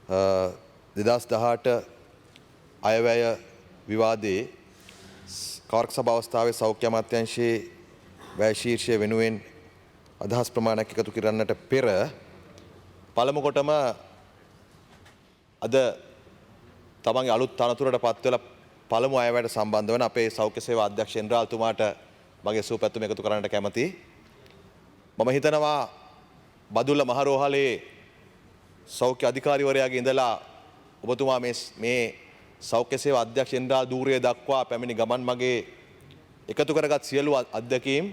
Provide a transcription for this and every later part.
2018 අයවැය විවාදයේ කාර්ක සභා අවස්ථාවේ සෞඛ්‍ය අමාත්‍යාංශයේ වැය ශීර්ෂය වෙනුවෙන් අදහස් ප්‍රමාණයක් එකතු කරන්නට පෙර පළමු කොටම අද තමන්ගේ අලුත් තනතුරට පත් වෙලා පළමු අයවැයට සම්බන්ධ වන අපේ සෞඛ්‍ය සේවා අධ්‍යක්ෂ ජෙනරාල්තුමාට මගේ සුවපැතුම එකතු කරන්නට කැමතියි. මම හිතනවා බදුල්ල මහරෝහලේ සෞඛ්‍ය අධිකාරිවරයාගේ ඉඳලා ඔබතුමා මේ සෞඛ්‍ය සේවා අධ්‍යක්ෂ ජෙනරාල් ධූරය දක්වා පැමිණි ගමන් මගේ එකතු කරගත් සියලු අත්දැකීම්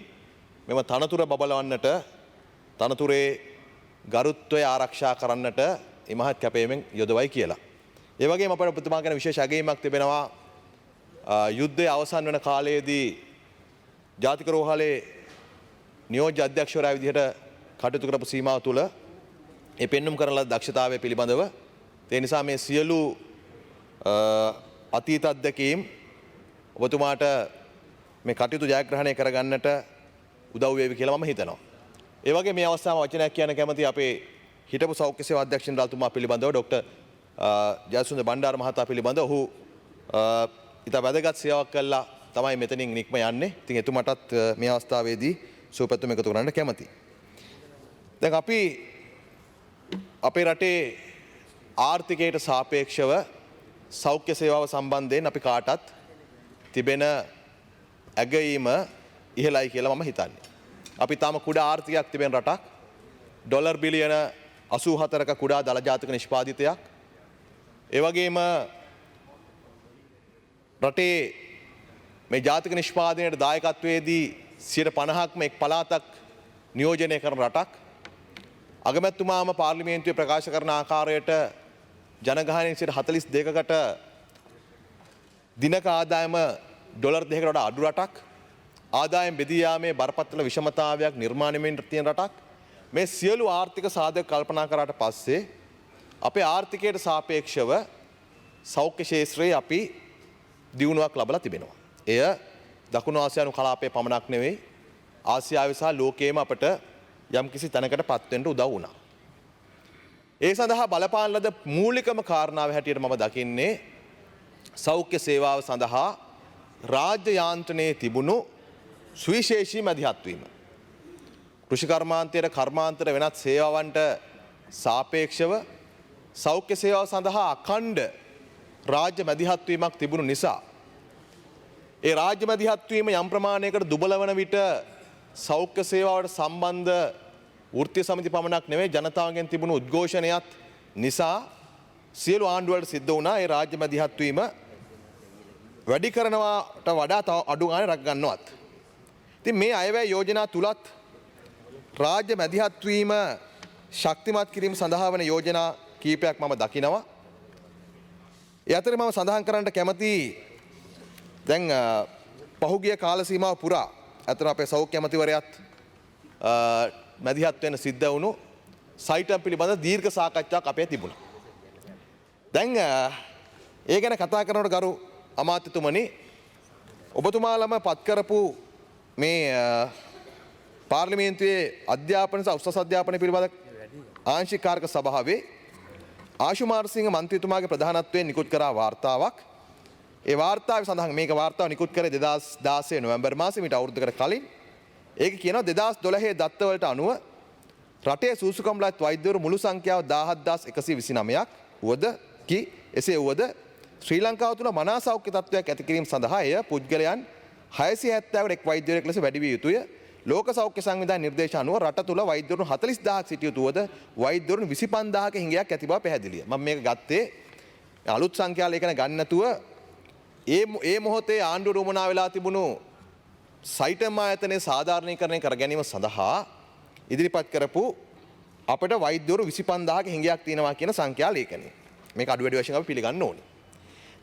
මෙම තනතුර බබලවන්නට තනතුරේ ගරුත්වය ආරක්ෂා කරන්නට ඉමහත් කැපීමෙන් යොදවයි කියලා. ඒ වගේම අපට ඔබතුමා ගැන විශේෂ අගයීමක් තිබෙනවා. යුද්ධය අවසන් වන කාලයේදී ජාතික රෝහලේ නියෝජ්‍ය අධ්‍යක්ෂවරයා විදිහට කටයුතු කරපු සීමාව තුළ ඒ පෙන්눔 කරන ලද දක්ෂතාවය පිළිබඳව ඒ නිසා මේ සියලු අතීත අත්දැකීම් ඔබතුමාට මේ කටයුතු ජයග්‍රහණය කරගන්නට උදව් වේවි කියලා මම හිතනවා. ඒ වගේ මේ අවස්ථාවේ වචනයක් කියන්න කැමති අපේ හිටපු සෞඛ්‍ය සේවා අධ්‍යක්ෂ ජෙනරාල්තුමා පිළිබඳව ඩොක්ටර් ජයසුන්දර බණ්ඩාර මහතා පිළිබඳව ඔහු ඉතා වැදගත් සේවාවක් කළා තමයි මෙතනින් නික්ම යන්නේ. ඉතින් එතුමාටත් මේ අවස්ථාවේදී සුවපැතුම එකතු කරන්න කැමතියි. දැන් අපි අපේ රටේ ආර්ථිකයට සාපේක්ෂව සෞඛ්‍ය සේවාව සම්බන්ධයෙන් අපි කාටත් තිබෙන ඇගයීම ඉහළයි කියලා මම හිතන්නේ. අපි තාම කුඩා ආර්ථිකයක් තිබෙන රටක්. ඩොලර් බිලියන 84ක කුඩා දළ ජාතික නිෂ්පාදිතයක්. ඒ වගේම රටේ මේ ජාතික නිෂ්පාදනයට දායකත්වයේදී 50%ක්ම එක් පළාතක් නියෝජනය කරන රටක්. අගමැතිතුමාම පාර්ලිමේන්තුවේ ප්‍රකාශ කරන ආකාරයට ජනගහනයෙන් 42කට දිනක ආදායම ඩොලර් 2කට වඩා අඩු රටක්. ආදායම් බෙදී යාමේ බරපතල විෂමතාවයක් නිර්මාණය වෙමින් තියෙන රටක්. මේ සියලු ආර්ථික සාධක කල්පනා කරාට පස්සේ අපේ ආර්ථිකයට සාපේක්ෂව සෞඛ්‍ය ක්ෂේත්‍රයේ අපි දියුණුවක් ලබලා තිබෙනවා. එය දකුණු ආසියානු කලාපයේ පමණක් නෙවෙයි ආසියාවේ සහ ලෝකයේම අපට යම්කිසි තැනකට පත් වෙන්න උදව් වුණා. ඒ සඳහා බලපාන ලද මූලිකම කාරණාව හැටියට මම දකින්නේ සෞඛ්‍ය සේවාව සඳහා රාජ්‍ය යාන්ත්‍රණයේ තිබුණු සුවිශේෂී මැදිහත් වීම. කෘෂි කර්මාන්තයට කර්මාන්තර වෙනත් සේවාවන්ට සාපේක්ෂව සෞඛ්‍ය සේවාව සඳහා අඛණ්ඩ රාජ්‍ය මැදිහත් වීමක් තිබුණු නිසා ඒ රාජ්‍ය මැදිහත් වීම යම් ප්‍රමාණයකට දුබල වන විට සෞඛ්‍ය සේවාවට සම්බන්ධ වෘත්තීය සමිති පමණක් නෙවෙයි ජනතාවගෙන් තිබුණු උද්ඝෝෂණයත් නිසා සියලු ආණ්ඩුවලට සිද්ධ වුණා ඒ රාජ්‍ය මැදිහත් වීම වැඩි කරනවාට වඩා තව අඩු ගානේ රැක ගන්නවත්. ඉතින් මේ අයවැය යෝජනා තුලත් රාජ්‍ය මැදිහත් වීම ශක්තිමත් කිරීම සඳහා වන යෝජනා කීපයක් මම දකිනවා. ඒ අතරේ මම සඳහන් කරන්නට කැමතියි දැන් පහුගිය කාල සීමාව පුරා අතන අපේ සෞඛ්‍ය අමාත්‍යවරයාත් මැදිහත් වෙන සිද්ධ වුණු සයිටම් පිළිබඳ දීර්ඝ සාකච්ඡාවක් අපේ තිබුණා. දැන් ඒ ගැන කතා කරනකොට ගරු අමාත්‍යතුමනි ඔබතුමාලම පත් කරපු මේ පාර්ලිමේන්තුවේ අධ්‍යාපන සහ උසස් අධ්‍යාපන පිළිබඳ ආංශික කාර්ක සභාවේ ආශුමාරසිංහ මන්ත්‍රීතුමාගේ ප්‍රධානත්වයෙන් නිකුත් කරා වාර්තාවක්. ඒ වාර්තාවේ සඳහන් මේක වාර්තාව නිකුත් කරේ 2016 නොවැම්බර් මාසෙ මීට අවුරුද්දකට කලින්. ඒක කියනවා 2012 දත්තවලට අනුව රටේ සූසුකම්ලත් වෛද්‍යවරු මුළු සංඛ්‍යාව 17129ක් වුවද එසේ වුවද ශ්‍රී ලංකාව තුළ මනා සෞඛ්‍ය තත්ත්වයක් ඇති කිරීම සඳහා එය පුද්ගලයන් 670කට එක් වෛද්‍යවරයෙක් ලෙස වැඩි විය යුතුය. ලෝක සෞඛ්‍ය සංවිධාන නිර්දේශ අනුව රට තුළ වෛද්‍යවරුන් 40000ක් සිටිය යුතුවද වෛද්‍යවරුන් 25000ක හිඟයක් ඇති බව පැහැදිලිය. මම මේක ගත්තේ අලුත් සංඛ්‍යා ලේඛන ගන්න නැතුව ඒ මොහොතේ ආණ්ඩුව රුමනා වෙලා තිබුණු සයිටම් ආයතනයේ සාධාරණීකරණය කර ගැනීම සඳහා ඉදිරිපත් කරපු අපිට වෛද්‍යවරු 25000ක හිඟයක් තියෙනවා කියන සංඛ්‍යා ලේඛනය. මේක අඩු වැඩි වශයෙන් අපි පිළිගන්න ඕනේ.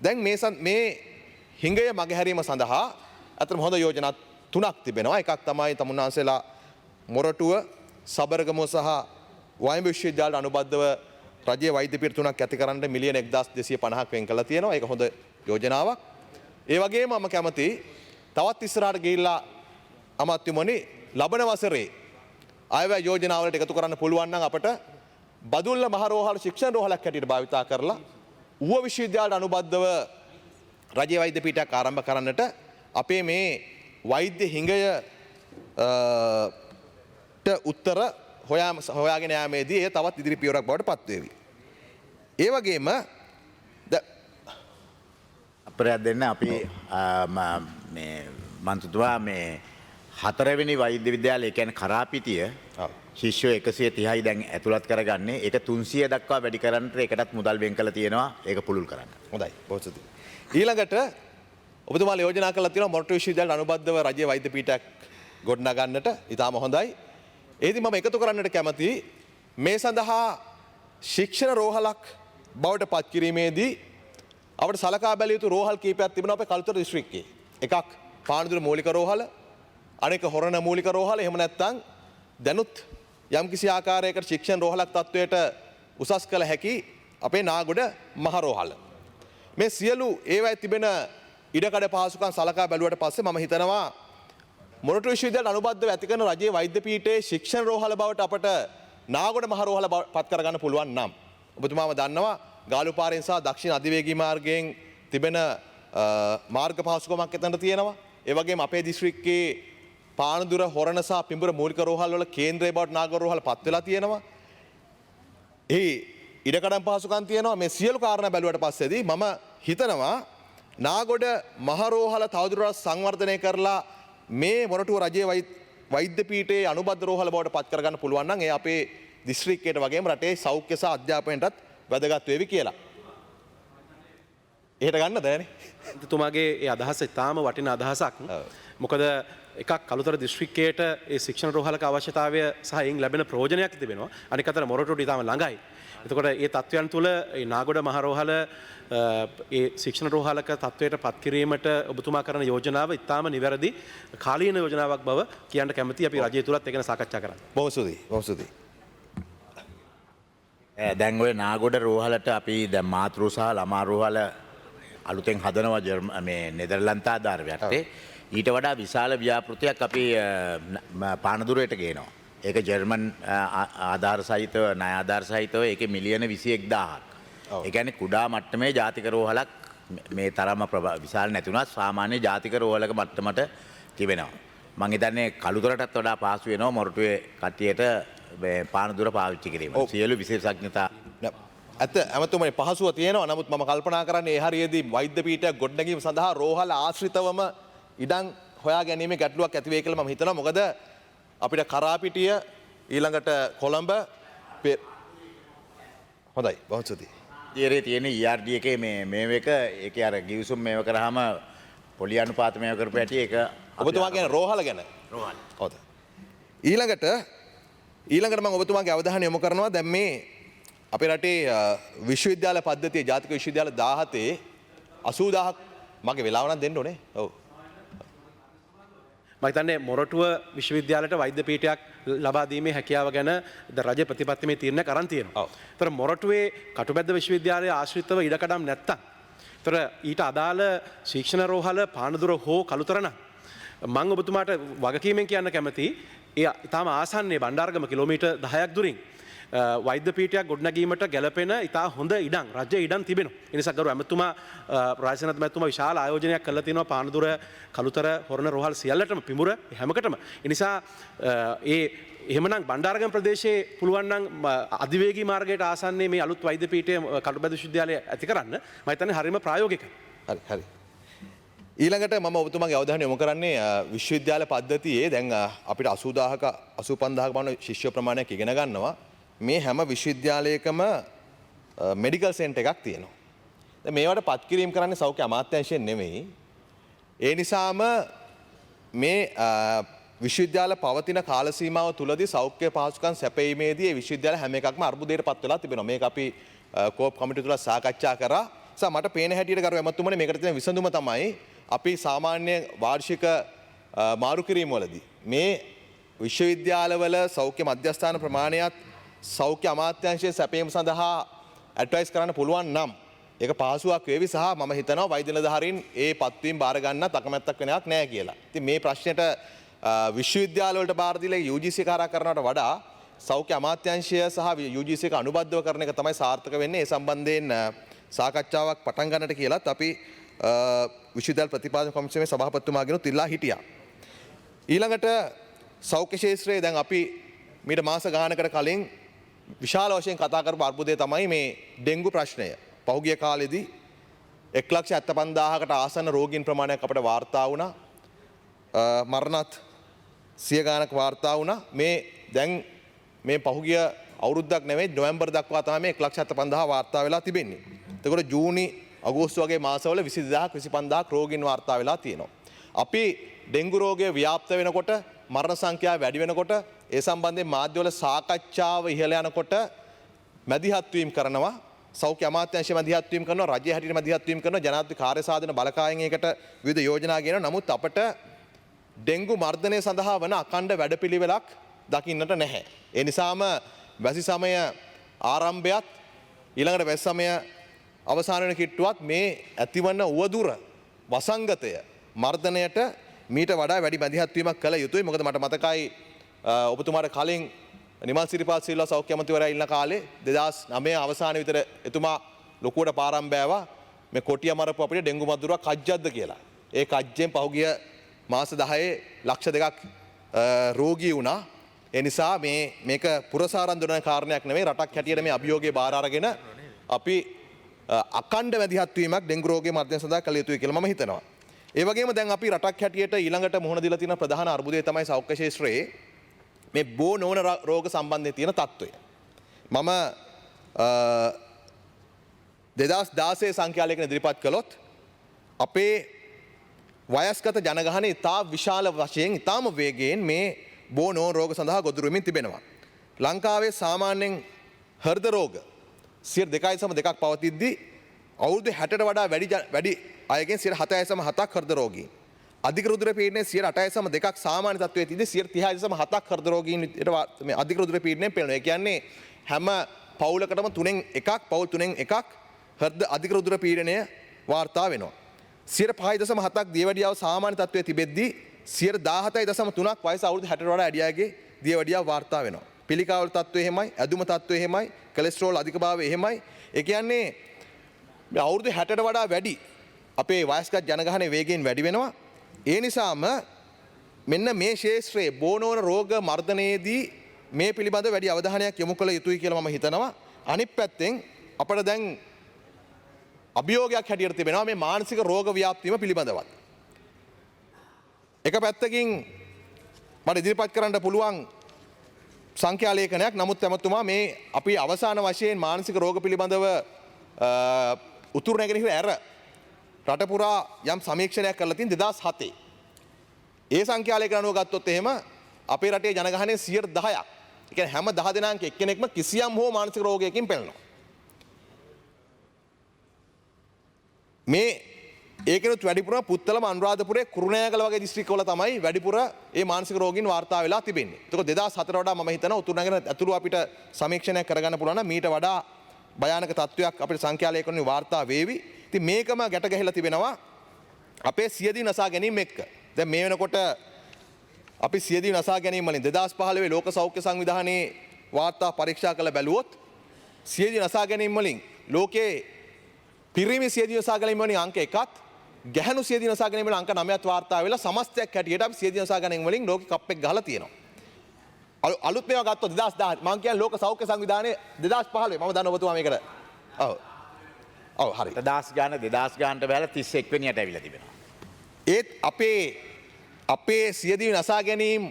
දැන් මේ හිඟය මගහැරීම සඳහා අතන හොඳ යෝජනා තුනක් තිබෙනවා. එකක් තමයි තමුන්නාන්සේලා මොරටුව සබරගමුව සහ වයඹ විශ්වවිද්‍යාලයට අනුබද්ධව රජයේ වෛද්‍ය පිරිතුණක් ඇති කරන්න මිලියන 1250ක් වෙන් කළා තියෙනවා. ඒක හොඳ යෝජනාවක්. ඒ වගේම මම කැමතියි තවත් ඉස්සරහට ගිහිල්ලා අමාත්‍යමනි ලබන වසරේ අයවැය යෝජනාවලට එකතු කරන්න පුළුවන් නම් අපට බදුල්ල මහරෝහල ශික්ෂණ රෝහලක් හැටියට භාවිතා කරලා ඌව විශ්වවිද්‍යාලයට අනුබද්ධව රජයේ වෛද්‍ය පීඨයක් ආරම්භ කරන්නට අපේ මේ වෛද්‍ය හිඟය උත්තර හොයාගෙන යාමේදී ඒ තවත් ඉදිරි පියවරක් බවට පත්වේවි. ඒ වගේම අපරයක් දෙන්න අපි මන්තුතුවා මේ 4 වෙනි වෛද්‍ය විද්‍යාලය කියන්නේ කරාපිටිය ශිෂ්‍යෝ 130යි දැන් ඇතුළත් කරගන්නේ. ඒක 300 දක්වා වැඩි කරන්නට ඒකටත් මුදල් වෙන් කරලා තියෙනවා. ඒක පුළුල් කරන්න. හොඳයි. බොහොම ස්තුතියි. ඊළඟට ඔබතුමාලා යෝජනා කරලා තියෙනවා මොරටු විශ්වවිද්‍යාලයට අනුබද්ධව රජයේ වෛද්‍ය පීඨයක් ගොඩනගන්නට. ඊටාම හොඳයි. ඒදී මම එකතු කරන්නට කැමතියි මේ සඳහා ශික්ෂණ රෝහලක් බවට පත් කිරීමේදී අපට සලකා බැලිය යුතු රෝහල් කීපයක් තිබෙනවා අපේ කළුතර දිස්ත්‍රික්කයේ. එකක් පානදුර මූලික රෝහල, අනෙක හොරණ මූලික රෝහල, එහෙම නැත්නම් දැනුත් යම්කිසි ආකාරයකට ශික්ෂණ රෝහලක් තත්වයට උසස් කළ හැකි අපේ නාගොඩ මහ රෝහල. මේ සියලු ඒවායේ තිබෙන ඉඩකඩ පහසුකම් සලකා බැලුවට පස්සේ මම හිතනවා මොරටු විශ්වවිද්‍යාලයට අනුබද්ධව ඇති කරන රජයේ වෛද්‍ය පීඨයේ ශික්ෂණ රෝහල බවට අපට නාගොඩ මහ රෝහල පත් කරගන්න පුළුවන් නම් ඔබතුමාම දන්නවා ගාලුපාරෙන් සහ දක්ෂිණ අධිවේගී මාර්ගයෙන් තිබෙන මාර්ග පහසුකමක් එතනට තියෙනවා. ඒ වගේම අපේ දිස්ත්‍රික්කයේ පානදුර හොරණ සහ පිඹුර මූලික රෝහල් වල කේන්ද්‍රය බවට නාගොඩ රෝහල පත් වෙලා තියෙනවා. එහි ඉඩකඩම් පහසුකම් තියෙනවා. මේ සියලු කාරණා බැලුවට පස්සේදී මම හිතනවා නාගොඩ මහ රෝහල තවදුරටත් සංවර්ධනය කරලා මේ මොරටුව රජයේ වෛද්‍ය පීඨයේ අනුබද්ධ රෝහල බවට පත් කරගන්න පුළුවන් නම් ඒ අපේ දිස්ත්‍රික්කයට වගේම රටේ සෞඛ්‍ය සහ අධ්‍යාපනයටත් වැදගත් වේවි කියලා. එහෙට ගන්න දැනේ. තුමාගේ ඒ අදහස ඉතාම වටින අදහසක්. මොකද එකක් කළුතර දිස්ත්‍රික්කයට ඒ ශික්ෂණ රෝහලක අවශ්‍යතාවය සහ එයින් ලැබෙන ප්‍රයෝජනයක් තිබෙනවා. අනික අතට මොරටුවට ඉතාම ළඟයි. එතකොට ඒ තත්ත්වයන් තුළ ඒ නාගොඩ මහ රෝහල ඒ ශික්ෂණ රෝහලක තත්ත්වයට පත් කිරීමට ඔබතුමා කරන යෝජනාව ඉතාම නිවැරදි කාලීන යෝජනාවක් බව කියන්න කැමති. අපි රජය තුලත් ඒක ගැන සාකච්ඡා කරන්න. බොහොම ස්තුතියි. බොහොම ස්තුතියි. දැන් ඔය නාගොඩ රෝහලට අපි දැන් මාතෘ සහ ළමා රෝහල අලුතෙන් හදනවා මේ නෙදර්ලන්ත ආධාරයට. ඊට වඩා විශාල ව්‍යාපෘතියක් අපි පානදුරේට ගේනවා. ඒක ජර්මන් ආධාර සහිතව ණය ආධාර සහිතව ඒකේ මිලියන 21000ක්. ඒ කියන්නේ කුඩා මට්ටමේ ජාතික රෝහලක් මේ තරම විශාල නැති වුණත් සාමාන්‍ය ජාතික රෝහලක මට්ටමට තිබෙනවා. මම හිතන්නේ කළුතරටත් වඩා පහසු වෙනවා මොරටුවේ කට්ටියට පානදුර පාවිච්චි කිරීම. සියලු විශේෂඥතා ඇත්ත ඇමතුමනි පහසුව තියෙනවා. නමුත් මම කල්පනා කරන්නේ ඒ හරියේදී වෛද්‍ය පීඨයක් ගොඩනැගීම සඳහා රෝහල ආශ්‍රිතවම ඉඩම් හොයා ගැනීමේ ගැටලුවක් ඇති වෙයි කියලා මම හිතනවා. මොකද අපිට කරාපිටිය ඊළඟට කොළඹ හොඳයි බොහොම ස්තුතියි. ඊයේ තියෙන ERD එකේ මේ එක ඒකේ අර ගිවිසුම් මේව කරාම පොලි අනුපාත මේව කරපු හැටි ඒක ඔබතුමා කියන රෝහල ගැන. රෝහල. හොඳයි. ඊළඟට මම ඔබතුමාගේ අවධානය යොමු කරනවා දැන් මේ අපේ රටේ විශ්වවිද්‍යාල පද්ධතිය ජාතික විශ්වවිද්‍යාල 17 80000ක් මගේ වෙලාව නම් දෙන්න ඕනේ. ඔව්. මම හිතන්නේ මොරටුව විශ්වවිද්‍යාලයට වෛද්‍ය පීඨයක් ලබා දීමේ හැකියාව ගැන රජ ප්‍රතිපත්තිමේ තීරණයක් අරන් තියෙනවා. ඒතර මොරටුවේ කටුබැද්ද විශ්වවිද්‍යාලයේ ආශ්‍රිතව ඉඩකඩම් නැත්තම් ඒතර ඊට අදාළ ශික්ෂණ රෝහල පානදුර හෝ කළුතර නම් මම ඔබතුමාට වගකීමෙන් කියන්න කැමතියි. ඒ ඊටාම ආසන්නයේ බණ්ඩාරගම කිලෝමීටර් 10ක් දුරින් වෛද්‍ය පීඨයක් ගොඩනැගීමට ගැළපෙන ඉතා හොඳ ඉඩම් රජ්‍ය ඉඩම් තිබෙනවා. ඒ නිසා ගරු ඇමතුමා රාජසේනත් මහත්මයා විශාල ආයෝජනයක් කරලා තිනවා පානදුර කළුතර හොරණ රෝහල් සියල්ලටම පිඹුර හැමකටම. ඒ නිසා එහෙමනම් බණ්ඩාරගම ප්‍රදේශයේ පුළුවන් නම් අධිවේගී මාර්ගයට ආසන්නයේ මේ අලුත් වෛද්‍ය පීඨය කටුබැද්ද විශ්වවිද්‍යාලය ඇති කරන්න මම හිතන්නේ හරියම ප්‍රායෝගිකයි. හරි. ඊළඟට මම ඔබතුමාගේ අවධානය යොමු කරන්නේ විශ්වවිද්‍යාල පද්ධතියේ දැන් අපිට 80000ක 85000ක වන ශිෂ්‍ය ප්‍රමාණයක් ඉගෙන ගන්නවා. මේ හැම විශ්වවිද්‍යාලයකම මෙඩිකල් සෙන්ටර් එකක් තියෙනවා. දැන් මේවට පත් කිරීම කරන්නේ සෞඛ්‍ය අමාත්‍යාංශයෙන් නෙමෙයි. ඒ නිසාම මේ විශ්වවිද්‍යාල පවතින කාල සීමාව තුලදී සෞඛ්‍ය පහසුකම් සැපයීමේදී මේ විශ්වවිද්‍යාල හැම එකක්ම අර්බුදයට පත් වෙලා තිබෙනවා. මේක අපි කෝප් කමිටුව තුල සාකච්ඡා කරා. මට පේන හැටියට ගරු ඇමතුමනි මේකට තියෙන විසඳුම තමයි අපි සාමාන්‍ය වාර්ෂික මාරු කිරීම වලදී මේ විශ්වවිද්‍යාලවල සෞඛ්‍ය මධ්‍යස්ථාන ප්‍රමාණයත් සෞඛ්‍ය අමාත්‍යාංශයේ සැපයීම සඳහා ඇඩ්වයිස් කරන්න පුළුවන් නම් ඒක පහසුවක් වේවි සහ මම හිතනවා වෛද්‍ය නිලධාරීන් ඒ පත්වීම් බාර ගන්න අකමැත්තක් වෙනවක් නැහැ කියලා. ඉතින් මේ ප්‍රශ්නෙට විශ්වවිද්‍යාල වලට බාර දීලා UGC කරා කරනවට වඩා සෞඛ්‍ය අමාත්‍යංශය සහ UGC එක අනුබද්ධව කරන එක තමයි සාර්ථක වෙන්නේ. ඒ සම්බන්ධයෙන් සාකච්ඡාවක් පටන් ගන්නට කියලාත් අපි විශ්වවිද්‍යාල ප්‍රතිපාදන කොමිසමේ සභාපතිතුමාගෙනුත් ඉල්ලා හිටියා. ඊළඟට සෞඛ්‍ය ශාස්ත්‍රයේ දැන් අපි මීට මාස ගානකට කලින් විශාල වශයෙන් කතා කරපු අර්බුදය තමයි මේ ඩෙන්ගු ප්‍රශ්නය. පහුගිය කාලෙදී 1,75,000කට ආසන්න රෝගීන් ප්‍රමාණයක් අපට වාර්තා වුණා. මරණත් 100 ගානක් වාර්තා වුණා. මේ දැන් මේ පහුගිය අවුරුද්දක් නෙවෙයි නොවැම්බර් දක්වා තමයි මේ 1,75,000 වාර්තා වෙලා තිබෙන්නේ. එතකොට ජූනි අගෝස්තු වගේ මාසවල 22,000ක් 25,000ක් රෝගීන් වාර්තා වෙලා තියෙනවා. අපි ඩෙන්ගු රෝගය ව්‍යාප්ත වෙනකොට මරණ සංඛ්‍යාව වැඩි වෙනකොට ඒ සම්බන්ධයෙන් මාධ්‍යවල සාකච්ඡාව ඉහළ යනකොට මැදිහත් වීම කරනවා. සෞඛ්‍ය අමාත්‍යාංශය මැදිහත් වීම කරනවා, රජයේ හැටියට මැදිහත් වීම කරනවා, ජනාධිපති කාර්යසාධන බලකායෙන් ඒකට විවිධ යෝජනා ගෙනවා. නමුත් අපට ඩෙන්ගු මර්ධනය සඳහා වන අඛණ්ඩ වැඩපිළිවෙලක් දකින්නට නැහැ. ඒ නිසාම වැසි සමය ආරම්භයත් ඊළඟට වැසි සමය අවසාන වෙන කිට්ටුවත් මේ ඇතිවන උවදුර වසංගතය මර්ධනයට මීට වඩා වැඩි මැදිහත් වීමක් කළ යුතුයි. මොකද මට මතකයි ඔබතුමාට කලින් නිමල් සිරිපාල් සිල්වා සෞඛ්‍ය අමාත්‍යවරයා ඉන්න කාලේ 2009 අවසානයේ විතර එතුමා ලොකුවට පාරම් බෑවා මේ කොටිය මරපු අපිට ඩෙන්ගු මදුරුවක් කජ්ජද්ද කියලා. ඒ කජ්ජෙන් පහුගිය මාස 10 ලක්ෂ 2ක් රෝගී වුණා. ඒ නිසා මේක පුරසාරන් දොඩන කාරණයක් නෙවෙයි. රටක් හැටියට මේ අභියෝගය බාර අරගෙන අපි අඛණ්ඩ මැදිහත් වීමක් ඩෙන්ගු රෝගයේ මර්ධනය සඳහා කළ යුතුයි කියලා මම හිතනවා. ඒ වගේම දැන් අපි රටක් හැටියට ඊළඟට මුහුණ දීලා තියෙන ප්‍රධාන අර්බුදය තමයි සෞඛ්‍ය ශාස්ත්‍රයේ මේ බෝ නොවන රෝග සම්බන්ධයෙන් තියෙන තත්ත්වය. මම 2016 සංඛ්‍යාලයකින් ඉදිරිපත් කළොත් අපේ වයස්ගත ජනගහනය ඉතා විශාල වශයෙන් ඉතාම වේගයෙන් මේ බෝ නොවන රෝග සඳහා ගොදුරු වෙමින් තිබෙනවා. ලංකාවේ සාමාන්‍යයෙන් හෘද රෝග 2.2ක් පවතිද්දී අවුරුදු 60ට වඩා වැඩි අයගෙන් 7.7ක් හෘද රෝගීන්. අධික රුධිර පීඩනයේ 8.2ක් සාමාන්‍ය තත්ත්වයේ තියදී 30.7ක් හෘද රෝගීන් මේ අධික රුධිර පීඩනයෙන් පෙළෙනවා. ඒ කියන්නේ හැම පවුලකටම 3න් එකක්, පවුල් 3න් එකක් හෘද අධික රුධිර පීඩනය වාර්තා වෙනවා. 5.7ක් දියවැඩියාව සාමාන්‍ය තත්ත්වයේ තිබෙද්දී 17.3ක් වයස අවුරුදු 60ට වඩා වැඩි අයගේ දියවැඩියාව වාර්තා වෙනවා. පිළිකාවල තත්ත්වය එහෙමයි, ඇදුම තත්ත්වය එහෙමයි, කොලෙස්ටරෝල් අධිකභාවය එහෙමයි. ඒ කියන්නේ මේ අවුරුදු 60ට වඩා වැඩි අපේ වයස්ගත ජනගහනය වේගයෙන් වැඩි වෙනවා. ඒ නිසාම මෙන්න මේ ශාස්ත්‍රයේ බෝ නොවන රෝග මර්ධනයේදී මේ පිළිබඳ වැඩි අවධානයක් යොමු කළ යුතුයි කියලා මම හිතනවා. අනිත් පැත්තෙන් අපිට දැන් අභියෝගයක් හැටියට තිබෙනවා මේ මානසික රෝග ව්‍යාප්තියම පිළිබඳවත්. එක පැත්තකින් මට ඉදිරිපත් කරන්න පුළුවන් සංඛ්‍යා ලේඛනයක්. නමුත් එමතුමා මේ අපි අවසාන වශයෙන් මානසික රෝග පිළිබඳව උතුරු නැගෙනහිර ඇර රට පුරා යම් සමීක්ෂණයක් කරලා තියෙන 2007. ඒ සංඛ්‍යා ලේඛන අනුව ගත්තොත් එහෙම අපේ රටේ ජනගහනය 10%ක්. ඒ කියන්නේ හැම 10 දෙනාක එක්කෙනෙක්ම කිසියම් හෝ මානසික රෝගයකින් පෙළෙනවා. මේ ඒකෙනුත් වැඩිපුර පුත්තලම අනුරාධපුරයේ කුරුණෑගල වගේ දිස්ත්‍රික්කවල තමයි වැඩිපුර මේ මානසික රෝගීන් වාර්තා වෙලා තිබෙන්නේ. ඒක 2004 වඩා මම හිතනවා උතුරු නැගෙන ඇතුළු අපිට සමීක්ෂණයක් කරගන්න පුළුවන් නම් මීට වඩා භයානක තත්ත්වයක් අපිට සංඛ්‍යා ලේඛනවලින් වාර්තා වේවි. ඉතින් මේකම ගැට ගැහිලා තිබෙනවා අපේ සියදී නසා ගැනීම එක්ක. දැන් මේ වෙනකොට අපි සියදී නසා ගැනීම වලින් 2015 ලෝක සෞඛ්‍ය සංවිධානයේ වාර්තා පරීක්ෂා කළ බැලුවොත් සියදී නසා ගැනීම වලින් ලෝකයේ පිරිමි සියදී නසා ගැනීම වලින් අංක 1ත් ගැහණු සියදී නසා ගැනීම වල අංක 9ත් වාර්තා වෙලා සමස්තයක් හැටියට අපි සියදී නසා ගැනීම වලින් ලෝකෙ කප් එක ගහලා තියෙනවා. අලුත් මේවා ගත්තොත් 2010 මම කියන්නේ ලෝක සෞඛ්‍ය සංවිධානයේ 2015 මම දන්න ඔබතුමා මේකට. ඔව් හරි. 1000 ගාන 2000 ගානට බැලලා 31 වෙනියට ඇවිල්ලා තිබෙනවා. ඒත් අපේ සියදී නසා ගැනීම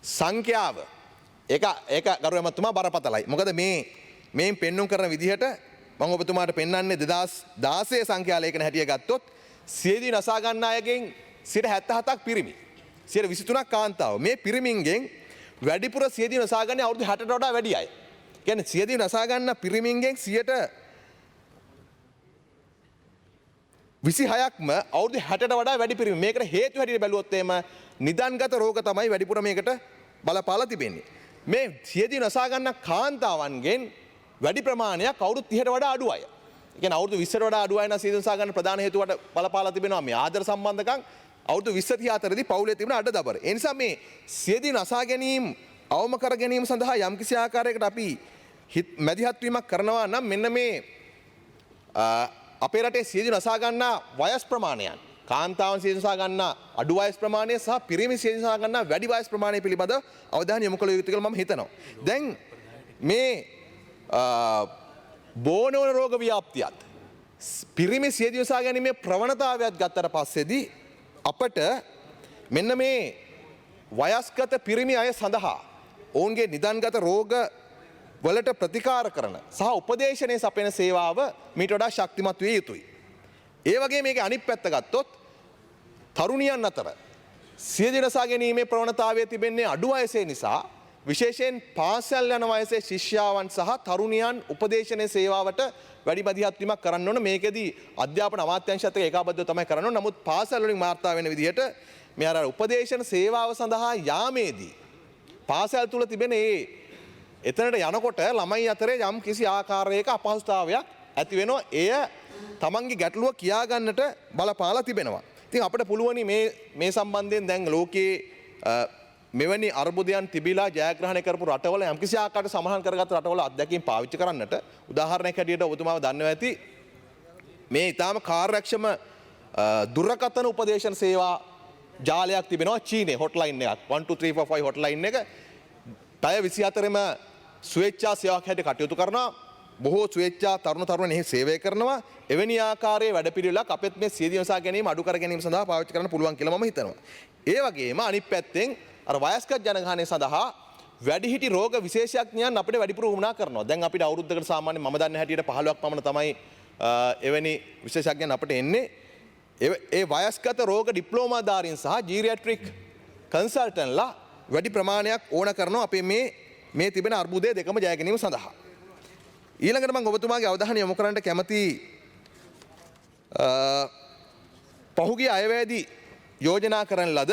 සංඛ්‍යාව ඒක ගරු ඇමතුමා බරපතලයි. මොකද මේ පෙන්눔 කරන විදිහට මම ඔබතුමාට පෙන්වන්නේ 2016 සංඛ්‍යා ලේඛන හැටිය ගත්තොත් සියදී නසා ගන්න අයගෙන් 77ක් පිරිමි. 23ක් කාන්තාව. මේ පිරිමින්ගෙන් වැඩිපුර සියදී නසා ගන්නේ අවුරුදු 60ට වඩා වැඩි අය. කියන්නේ සියදී නසා ගන්න පිරිමින්ගෙන් 26%ක්ම අවුරුදු 60ට වඩා වැඩි පිරිමි. මේකට හේතු හැටියට බැලුවොත් එහෙම නිදන්ගත රෝග තමයි වැඩිපුර මේකට බලපාලා තිබෙන්නේ. මේ සියදී නසා ගන්න කාන්තාවන්ගෙන් වැඩි ප්‍රමාණයක් අවුරුදු 30ට වඩා අඩු අය. ඒ කියන්නේ අවුරුදු 20ට වඩා අඩු අය නම් සියදී නසා ගන්න ප්‍රධාන හේතුවට බලපාලා තිබෙනවා මේ ආදර සම්බන්ධකම් අවුරුදු 20 30 අතරදී පවුලේ තිබෙන අඩදබර. ඒ නිසා මේ සියදී නසා ගැනීම අවම කර ගැනීම සඳහා යම්කිසි ආකාරයකට අපි මැදිහත් වීමක් කරනවා නම් මෙන්න මේ අපේ රටේ සියදිවි නසා ගන්නා වයස් ප්‍රමාණයන් කාන්තාවන් සියදිවි නසා ගන්නා අඩු වයස් ප්‍රමාණය සහ පිරිමි සියදිවි නසා ගන්නා වැඩි වයස් ප්‍රමාණය පිළිබඳව අවධානය යොමු කළ යුතුයි කියලා මම හිතනවා. දැන් මේ බෝනෝන රෝග ව්‍යාප්තියත් පිරිමි සියදිවි නසා ගැනීමේ ප්‍රවණතාවයත් ගත්තට පස්සේදී අපට මෙන්න මේ වයස්ගත පිරිමි අය සඳහා ඔවුන්ගේ නිදන්ගත රෝග වලට ප්‍රතිකාර කරන සහ උපදේශනය සපයන සේවාව මීට වඩා ශක්තිමත් විය යුතුයි. ඒ වගේ මේක අනිත් පැත්ත ගත්තොත් තරුණියන් අතර සියදිවි නසා ගැනීමේ ප්‍රවණතාවය තිබෙන්නේ අඩු වයසේ නිසා විශේෂයෙන් පාසල් යන වයසේ ශිෂ්‍යාවන් සහ තරුණියන් උපදේශනය සේවාවට වැඩි මැදිහත් වීමක් කරන්න ඕන. මේකෙදී අධ්‍යාපන අමාත්‍යාංශයත් එක්ක ඒකාබද්ධව තමයි කරන්න ඕන. නමුත් පාසල් වලින් වාර්තා වෙන විදිහට මේ අර උපදේශන සේවාව සඳහා යාමේදී පාසල් තුල තිබෙන එතනට යනකොට ළමයි අතරේ යම් කිසි ආකාරයක අපහසුතාවයක් ඇති වෙනවා. එය තමන්ගේ ගැටලුව කියා ගන්නට බලපාලා තිබෙනවා. ඉතින් අපිට පුළුවනි මේ සම්බන්ධයෙන් දැන් ලෝකයේ මෙවැනි අර්බුදයන් තිබිලා ජයග්‍රහණය කරපු රටවල යම් කිසි ආකාරයකට සමාන කරගත් රටවල අත්දැකීම් පාවිච්චි කරන්නට උදාහරණයක් හැටියට ඔබතුමාව දන්නවා ඇති මේ ඊටාම කාර්යක්ෂම දුරකථන උපදේශන සේවා ජාලයක් තිබෙනවා චීනයේ හොට්ලයින් එකක් 12345 හොට්ලයින් එක පැය 24ම ස්වේච්ඡා සේවයක් හැටියට කටයුතු කරනවා. බොහෝ ස්වේච්ඡා තරුණයන් එහි සේවය කරනවා. එවැනි ආකාරයේ වැඩපිළිවෙලක් අපිත් මේ සියදිවි නසා ගැනීම අඩු කර ගැනීම සඳහා පාවිච්චි කරන්න පුළුවන් කියලා මම හිතනවා. ඒ වගේම අනිත් පැත්තෙන් අර වයස්ගත ජනගහනය සඳහා වැඩිහිටි රෝග විශේෂඥයන් අපිට වැඩිපුර වුණා කරනවා. දැන් අපිට අවුරුද්දකට සාමාන්‍යයෙන් මම දන්න හැටියට 15ක් පමණ තමයි එවැනි විශේෂඥයන් අපිට එන්නේ. ඒ වයස්ගත රෝග ඩිප්ලෝමාධාරීන් සහ ජීරියාට්‍රික් කන්සල්ටන්ට්ලා වැඩි ප්‍රමාණයක් ඕන කරනවා අපේ මේ තිබෙන අර්බුදය දෙකම ජය ගැනීම සඳහා. ඊළඟට මම ඔබතුමාගේ අවධානය යොමු කරන්න කැමති පහුගිය අයවැයේදී යෝජනා කරන ලද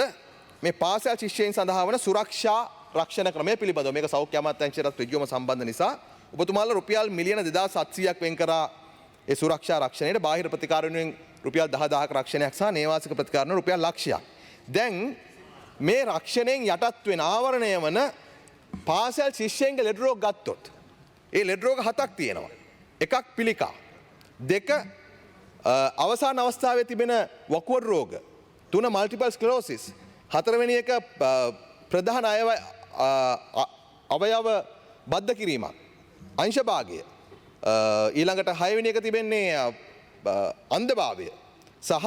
මේ පාසල් ශිෂ්‍යයන් සඳහා වන සුරක්ෂා රක්ෂණ ක්‍රමය පිළිබඳව මේක සෞඛ්‍ය අමාත්‍යාංශයටත් ඍජුවම සම්බන්ධ නිසා ඔබතුමාලා රුපියල් මිලියන 2700ක් වෙන් කරා ඒ සුරක්ෂා රක්ෂණයට බාහිර ප්‍රතිකාර වෙනුවෙන් රුපියල් 10000ක රක්ෂණයක් සහ නේවාසික ප්‍රතිකාර වෙනුවෙන් රුපියල් ලක්ෂයක්. දැන් මේ රක්ෂණයෙන් යටත් වෙන ආවරණය වන පාසල් ශිෂ්‍යයන්ගේ ලෙඩ රෝග ගත්තොත් ඒ ලෙඩ රෝග 7ක් තියෙනවා. එකක් පිළිකා, දෙක අවසාන අවස්ථාවේ තිබෙන වකුගඩු රෝග, තුන මල්ටිපල් ස්ක්ලෙරෝසිස්, හතරවෙනි එක ප්‍රධාන අවයව බද්ධ කිරීමක්, අංශභාගය, ඊළඟට 6 වෙනි එක තිබෙන්නේ අන්ධභාවය සහ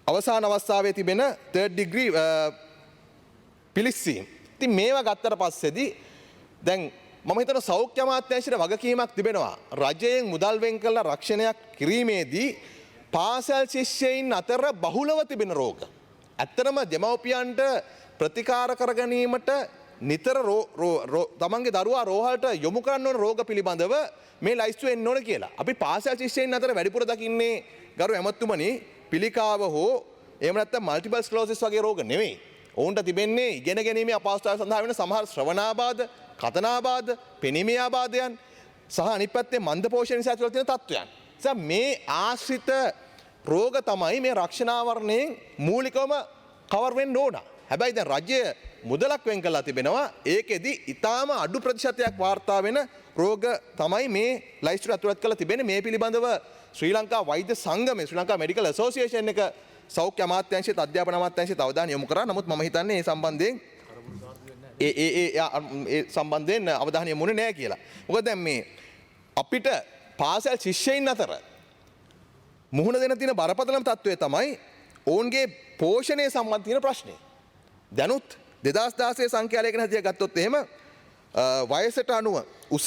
අවසාන අවස්ථාවේ තිබෙන 3rd degree පිලිස්සීම්. ඉතින් මේවා ගත්තට පස්සේදී දැන් මම හිතන සෞඛ්‍ය අමාත්‍යාංශයට වගකීමක් තිබෙනවා රජයෙන් මුදල් වෙන් කළ රක්ෂණයක් කිරීමේදී පාසල් ශිෂ්‍යයින් අතර බහුලව තිබෙන රෝග. ඇත්තටම දෙමව්පියන්ට ප්‍රතිකාර කර ගැනීමට නිතර තමන්ගේ දරුවා රෝහලට යොමු කරන්න ඕන රෝග පිළිබඳව මේ ලයිස්තු එන්න ඕන කියලා. අපි පාසල් ශිෂ්‍යයින් අතර වැඩිපුර දකින්නේ ගරු ඇමතුමනි පිළිකාව හෝ එහෙම නැත්නම් මල්ටිපල් ස්ක්ලෙරෝසිස් වගේ රෝග නෙවෙයි. ඔවුන්ට තිබෙන්නේ ඉගෙන ගැනීමේ අපහසුතාවය සඳහා වෙන සමහර ශ්‍රවණාබාධ, කතනාබාධ, පෙනීමේ ආබාධයන් සහ අනිත් පැත්තේ මන්ද පෝෂණ නිසා ඇතිවලා තියෙන තත්ත්වයන්. මේ ආශ්‍රිත රෝග තමයි මේ රක්ෂණාවරණයෙන් මූලිකවම කවර් වෙන්න ඕන. හැබැයි දැන් රජය මුදලක් වෙන් කරලා තිබෙනවා. ඒකෙදි ඊටාම අඩු ප්‍රතිශතයක් වාර්තා වෙන රෝග තමයි මේ ලයිස්ට්ට ඇතුළත් කරලා තිබෙන්නේ. මේ පිළිබඳව ශ්‍රී ලංකා වෛද්‍ය සංගමය, ශ්‍රී ලංකා මෙඩිකල් ඇසෝසියේෂන් එක සෞඛ්‍ය අමාත්‍යාංශයේත් අධ්‍යාපන අමාත්‍යාංශයේත් අවධානය යොමු කරා. නමුත් මම හිතන්නේ මේ සම්බන්ධයෙන් ඒ සම්බන්ධයෙන් අවධානය යොමුනේ නැහැ කියලා. මොකද දැන් මේ අපිට පාසල් ශිෂ්‍යයින් අතර මුහුණ දෙන තියෙන බරපතලම තත්ත්වය තමයි ඔවුන්ගේ පෝෂණය සම්බන්ධ තියෙන ප්‍රශ්නේ. දැනුත් 2016 සංඛ්‍යාලයකන හැටියට ගත්තොත් එහෙම වයසට අනුව උස